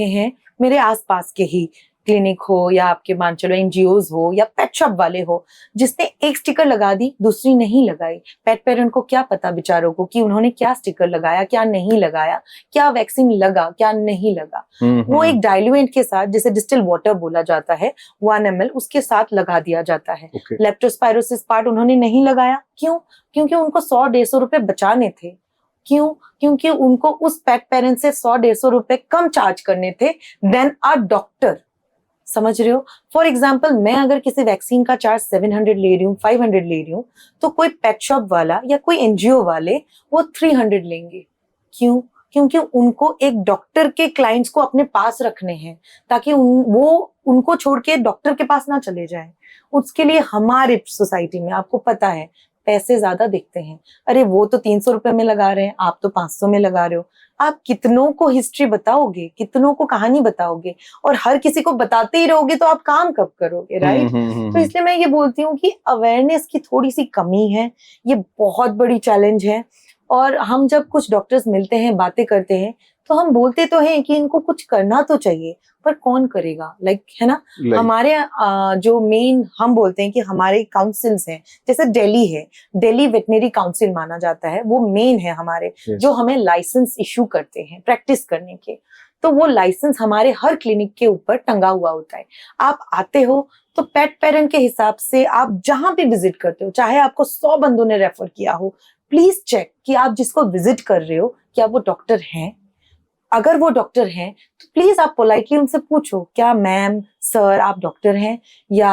हैं मेरे आसपास के ही, क्लिनिक हो या आपके मान चलो एनजीओज हो या पेट शॉप वाले हो, जिसने एक स्टिकर लगा दी, दूसरी नहीं लगाई। पेट पेरेंट को क्या पता बेचारों को कि उन्होंने क्या स्टिकर लगाया, क्या नहीं लगाया, क्या वैक्सीन लगा, क्या नहीं लगा। वो एक डाइल्यूएंट के साथ, जिसे डिस्टिल वाटर बोला जाता है, 1 ml उसके साथ लगा दिया जाता है। Okay. लेप्टोस्पायरोसिस पार्ट उन्होंने नहीं लगाया, क्यों? क्योंकि उनको 100-150 रुपए बचाने थे। क्यों? क्योंकि उनको उस पेट पेरेंट से 100-150 रुपए कम चार्ज करने थे देन अ डॉक्टर। समझ रहे हो? फॉर एग्जाम्पल, मैं अगर किसी वैक्सीन का चार्ज 700 ले रही हूँ, 500 ले रही हूँ, तो कोई पेट शॉप वाला या कोई एनजीओ वाले वो 300 लेंगे। क्यों? क्योंकि उनको एक डॉक्टर के क्लाइंट्स को अपने पास रखने हैं, ताकि वो उनको छोड़ के डॉक्टर के पास ना चले जाएं। उसके लिए हमारे सोसाइटी में आपको पता है पैसे ज्यादा दिखते हैं। अरे वो तो 300 रुपए में लगा रहे हैं, आप तो 500 में लगा रहे हो। आप कितनों को हिस्ट्री बताओगे, कितनों को कहानी बताओगे, और हर किसी को बताते ही रहोगे तो आप काम कब करोगे, राइट? तो इसलिए मैं ये बोलती हूँ कि अवेयरनेस की थोड़ी सी कमी है, ये बहुत बड़ी चैलेंज है। और हम जब कुछ डॉक्टर्स मिलते हैं, बातें करते हैं, तो हम बोलते तो हैं कि इनको कुछ करना तो चाहिए, पर कौन करेगा? लाइक है ना, हमारे जो मेन हम बोलते हैं कि हमारे काउंसिल्स हैं, जैसे दिल्ली है, दिल्ली वेटनरी काउंसिल माना जाता है, वो मेन है हमारे, जो हमें लाइसेंस इशू करते हैं प्रैक्टिस करने के। तो वो लाइसेंस हमारे हर क्लिनिक के ऊपर टंगा हुआ होता है। आप आते हो तो पेट पेरेंट के हिसाब से आप जहां भी विजिट करते हो, चाहे आपको 100 बंदों ने रेफर किया हो, प्लीज चेक कि आप जिसको विजिट कर रहे हो क्या वो डॉक्टर हैं। अगर वो डॉक्टर हैं तो प्लीज आप पोलाइटली उनसे पूछो, क्या मैम सर आप डॉक्टर हैं, या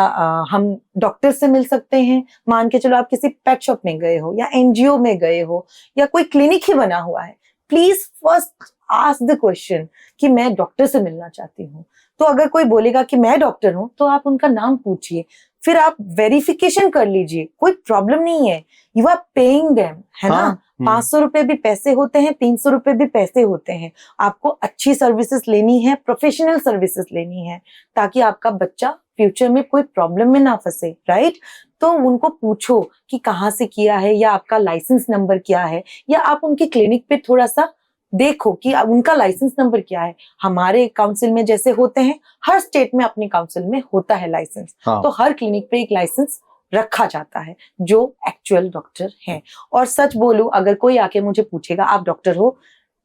हम डॉक्टर से मिल सकते हैं। मान के चलो आप किसी पेट शॉप में गए हो या एनजीओ में गए हो या कोई क्लिनिक ही बना हुआ है, please first ask the question कि मैं डॉक्टर से मिलना चाहती हूँ। तो अगर कोई बोलेगा कि मैं डॉक्टर हूँ, तो आप उनका नाम पूछिए, फिर आप वेरिफिकेशन कर लीजिए, कोई प्रॉब्लम नहीं है। यू आर पेइंग देम, है ना? 500 रुपए भी पैसे होते हैं, 300 रुपए भी पैसे होते हैं। आपको अच्छी सर्विसेज लेनी है, प्रोफेशनल सर्विसेज लेनी है, ताकि आपका बच्चा फ्यूचर में कोई प्रॉब्लम में ना फंसे, राइट? तो उनको पूछो कि कहाँ से किया है, या आपका लाइसेंस नंबर क्या है, या आप उनकी क्लिनिक पे थोड़ा सा देखो कि उनका लाइसेंस नंबर क्या है। हमारे काउंसिल में जैसे होते हैं, हर स्टेट में अपने काउंसिल में होता है लाइसेंस। तो हर क्लिनिक पे एक लाइसेंस रखा जाता है जो एक्चुअल डॉक्टर है। और सच बोलूं, अगर कोई आके मुझे पूछेगा आप डॉक्टर हो,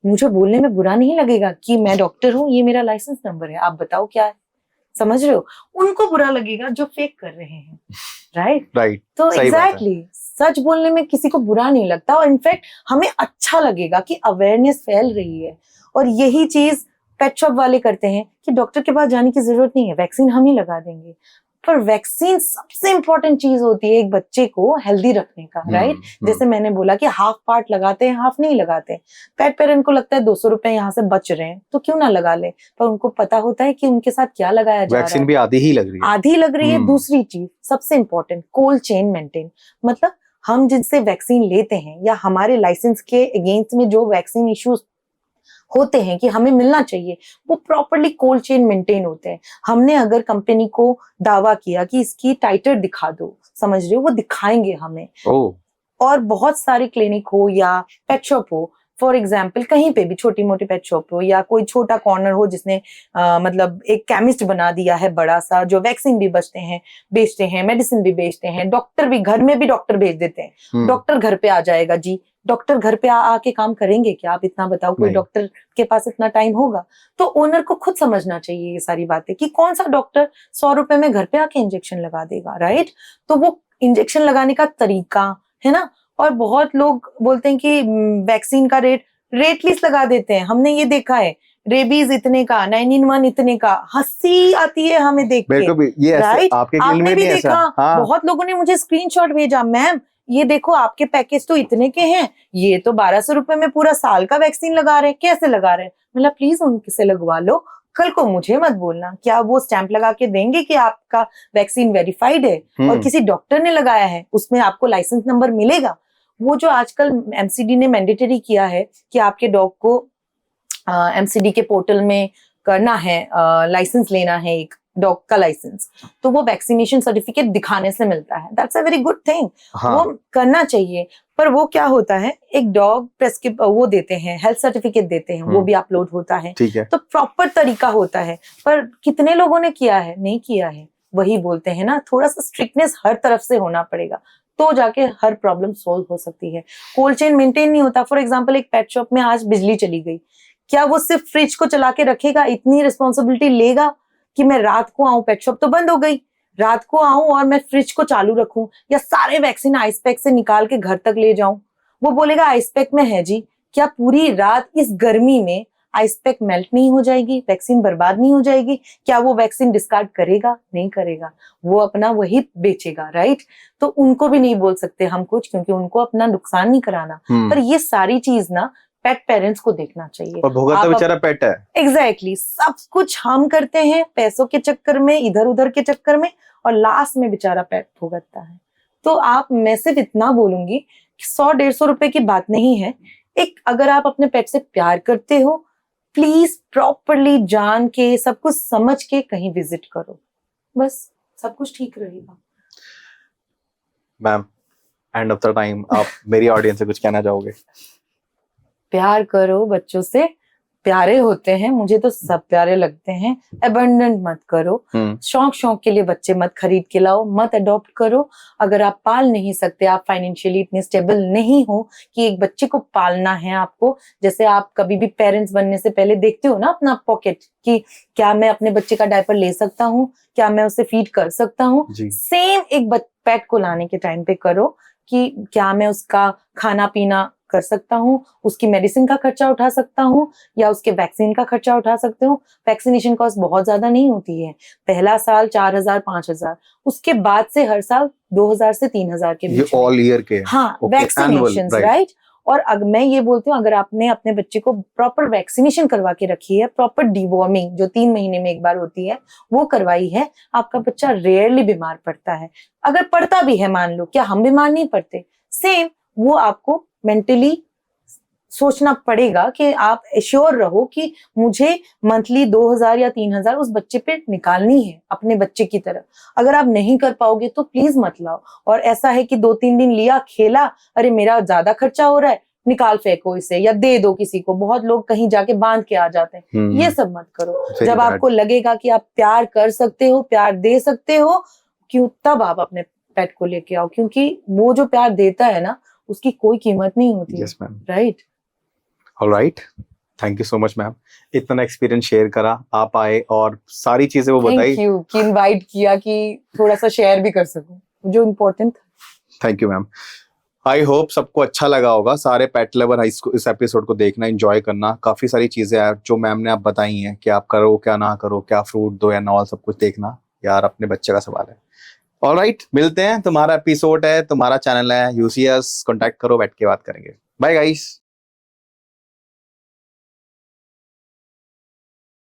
मुझे बोलने में बुरा नहीं लगेगा कि मैं डॉक्टर हूँ, ये मेरा लाइसेंस नंबर है, आप बताओ क्या है। समझ रहे हो? उनको बुरा लगेगा जो फेक कर रहे हैं, राइट? तो एग्जैक्टली सच बोलने में किसी को बुरा नहीं लगता, और इनफैक्ट हमें अच्छा लगेगा कि अवेयरनेस फैल रही है। और यही चीज पेट शॉप वाले करते हैं कि डॉक्टर के पास जाने की जरूरत नहीं है, वैक्सीन हम ही लगा देंगे। पर वैक्सीन सबसे इंपॉर्टेंट चीज होती है एक बच्चे को हेल्दी रखने का, राइट? जैसे मैंने बोला कि हाफ पार्ट लगाते हैं, हाफ नहीं लगाते। पेट पेरेंट को लगता है 200 रुपए यहाँ से बच रहे हैं तो क्यों ना लगा ले, पर उनको पता होता है कि उनके साथ क्या लगाया जा रहा है। वैक्सीन भी आधी ही लग रही है, आधी लग रही है। दूसरी चीज सबसे इंपॉर्टेंट, कोल्ड चेन मेंटेन। मतलब हम जिनसे वैक्सीन लेते हैं या हमारे लाइसेंस के अगेंस्ट में जो वैक्सीन इश्यूज होते हैं कि हमें मिलना चाहिए, वो प्रॉपरली कोल्ड चेन मेंटेन होते हैं। हमने अगर कंपनी को दावा किया कि इसकी टाइटर दिखा दो, समझ रहे हो, वो दिखाएंगे हमें। और बहुत सारे क्लिनिक हो या पेट शॉप हो, फॉर एग्जाम्पल कहीं पे भी छोटी मोटी पेट शॉप हो या कोई छोटा कॉर्नर हो जिसने मतलब एक केमिस्ट बना दिया है बड़ा सा, जो वैक्सीन भी बेचते हैं, मेडिसिन भी बेचते हैं, डॉक्टर भी, घर में भी डॉक्टर भेज देते हैं। डॉक्टर घर पे आ जाएगा जी, डॉक्टर घर पे आके काम करेंगे क्या? आप इतना बताओ, कोई डॉक्टर के पास इतना टाइम होगा? तो ओनर को खुद समझना चाहिए ये सारी बातें कि कौन सा डॉक्टर 100 रुपए में घर पे आके इंजेक्शन लगा देगा, राइट? तो वो इंजेक्शन लगाने का तरीका है ना। और बहुत लोग बोलते हैं कि वैक्सीन का रेट लिस्ट लगा देते हैं, हमने ये देखा है, रेबीज इतने का, 9-in-1 इतने का। हंसी आती है हमें देख के, राइट? आपने भी देखा, बहुत लोगों ने मुझे स्क्रीनशॉट भेजा, मैम ये देखो आपके पैकेज तो इतने के हैं, ये तो 1200 रुपए में पूरा साल का वैक्सीन लगा रहे हैं, कैसे लगा रहे हैं? मतलब प्लीज उनसे लगवा लो, कल को मुझे मत बोलना, क्या वो स्टैंप लगा के देंगे कि आपका वैक्सीन वेरीफाइड है और किसी डॉक्टर ने लगाया है, उसमें आपको लाइसेंस नंबर मिलेगा? वो जो आजकल एमसीडी ने मैंडेटरी किया है कि आपके डॉग को एमसीडी के पोर्टल में करना है, लाइसेंस लेना है, एक डॉग का लाइसेंस, तो वो वैक्सीनेशन सर्टिफिकेट दिखाने से मिलता है। That's a very good thing, वो करना चाहिए। पर वो क्या होता है, एक डॉग वो देते हैं, हेल्थ सर्टिफिकेट देते हैं, वो भी अपलोड होता है, ठीक है, तो प्रॉपर तरीका होता है। पर कितने लोगों ने किया है? नहीं किया है। वही बोलते हैं ना, थोड़ा सा स्ट्रिक्टनेस हर तरफ से होना पड़ेगा, तो जाके हर प्रॉब्लम सोल्व हो सकती है। कोल्ड चेन मेंटेन नहीं होता। फॉर एग्जाम्पल, एक पेट शॉप में आज बिजली चली गई, क्या वो सिर्फ फ्रिज को चला के रखेगा? इतनी रिस्पॉन्सिबिलिटी लेगा कि मैं रात को आऊं, पेट शॉप तो बंद हो गई, रात को आऊं और मैं फ्रिज को चालू रखूं, या सारे वैक्सीन आइस पैक से निकाल के घर तक ले जाऊं? वो बोलेगा आइस पैक में है जी। क्या पूरी रात इस गर्मी में आइस पैक मेल्ट नहीं हो जाएगी, वैक्सीन बर्बाद नहीं हो जाएगी? क्या वो वैक्सीन डिस्कार्ड करेगा? नहीं करेगा, वो अपना वही बेचेगा, राइट? तो उनको भी नहीं बोल सकते हम कुछ, क्योंकि उनको अपना नुकसान नहीं कराना। पर ये सारी चीज ना पेट पेरेंट्स को देखना चाहिए। और भुगतना तो बेचारा पेट है। एग्जैक्टली, सब कुछ हम करते हैं पैसों के चक्कर में, इधर उधर के चक्कर में, और लास्ट में बेचारा पेट भुगतता है। तो मैं सिर्फ इतना बोलूंगी कि 100-150 रुपए की बात नहीं है। एक अगर आप अपने पेट से प्यार करते हो, प्लीज प्रॉपरली जान के, सब कुछ समझ के कहीं विजिट करो, बस सब कुछ ठीक रहेगा। Ma'am, end of the time, आप मेरी ऑडियंस से कुछ कहना चाहोगे? प्यार करो बच्चों से, प्यारे होते हैं, मुझे तो सब प्यारे लगते हैं। अबंडेंट मत करो, शौक के लिए बच्चे मत खरीद के लाओ, मत अडॉप्ट करो। अगर आप पाल नहीं सकते, आप फाइनेंशियली इतने स्टेबल नहीं हो कि एक बच्चे को पालना है आपको, जैसे आप कभी भी पेरेंट्स बनने से पहले देखते हो ना अपना पॉकेट कि क्या मैं अपने बच्चे का डायपर ले सकता हूँ, क्या मैं उसे फीड कर सकता हूँ, सेम एक पेट को लाने के टाइम पे करो कि क्या मैं उसका खाना पीना कर सकता हूँ, उसकी मेडिसिन का खर्चा उठा सकता हूँ, या उसके वैक्सीन का खर्चा उठा सकते हूँ। वैक्सीनेशन कॉस्ट बहुत ज्यादा नहीं होती है, पहला साल 4,000-5,000, उसके बाद से हर साल 2,000 से 3,000 के बीच में। ऑल ईयर के? हाँ, वैक्सीनेशन, राइट। और मैं ये बोलती हूँ, अगर आपने अपने बच्चे को प्रॉपर वैक्सीनेशन करवा के रखी है, प्रॉपर डिवॉर्मिंग जो 3 महीने में एक बार होती है वो करवाई है, आपका बच्चा रेयरली बीमार पड़ता है। अगर पड़ता भी है, मान लो, क्या हम बीमार नहीं पड़ते? सेम वो आपको मेंटली सोचना पड़ेगा कि आप एश्योर रहो कि मुझे मंथली 2,000 या 3,000 उस बच्चे पे निकालनी है, अपने बच्चे की तरह। अगर आप नहीं कर पाओगे तो प्लीज मत लाओ। और ऐसा है कि 2-3 दिन लिया, खेला, अरे मेरा ज्यादा खर्चा हो रहा है, निकाल फेंको इसे या दे दो किसी को। बहुत लोग कहीं जाके बांध के आ जाते हैं, ये सब मत करो। जब आपको लगेगा कि आप प्यार कर सकते हो, प्यार दे सकते हो, क्यों, तब आप अपने पेट को लेके आओ, क्योंकि वो जो प्यार देता है ना, उसकी कोई कीमत नहीं होती है, right? Alright, thank you so much ma'am, इतना एक्सपीरियंस शेयर करा, आप आए और सारी चीजें वो बताई। थैंक यू कि इनवाइट किया कि थोड़ा सा शेयर भी कर सकूं जो इम्पोर्टेंट था। Thank you ma'am. I hope सबको अच्छा लगा होगा। सारे पेट लवर इस एपिसोड को देखना, एंजॉय करना। काफी सारी चीजें हैं जो मैम ने आप बताई हैं कि आप करो क्या ना करो, क्या फ्रूट दो या नॉल, सब कुछ देखना यार, अपने बच्चे का सवाल है। ऑलराइट, मिलते हैं। तुम्हारा एपिसोड है, तुम्हारा चैनल है, यूसीएस, कांटेक्ट करो, बैठ के बात करेंगे। Bye guys.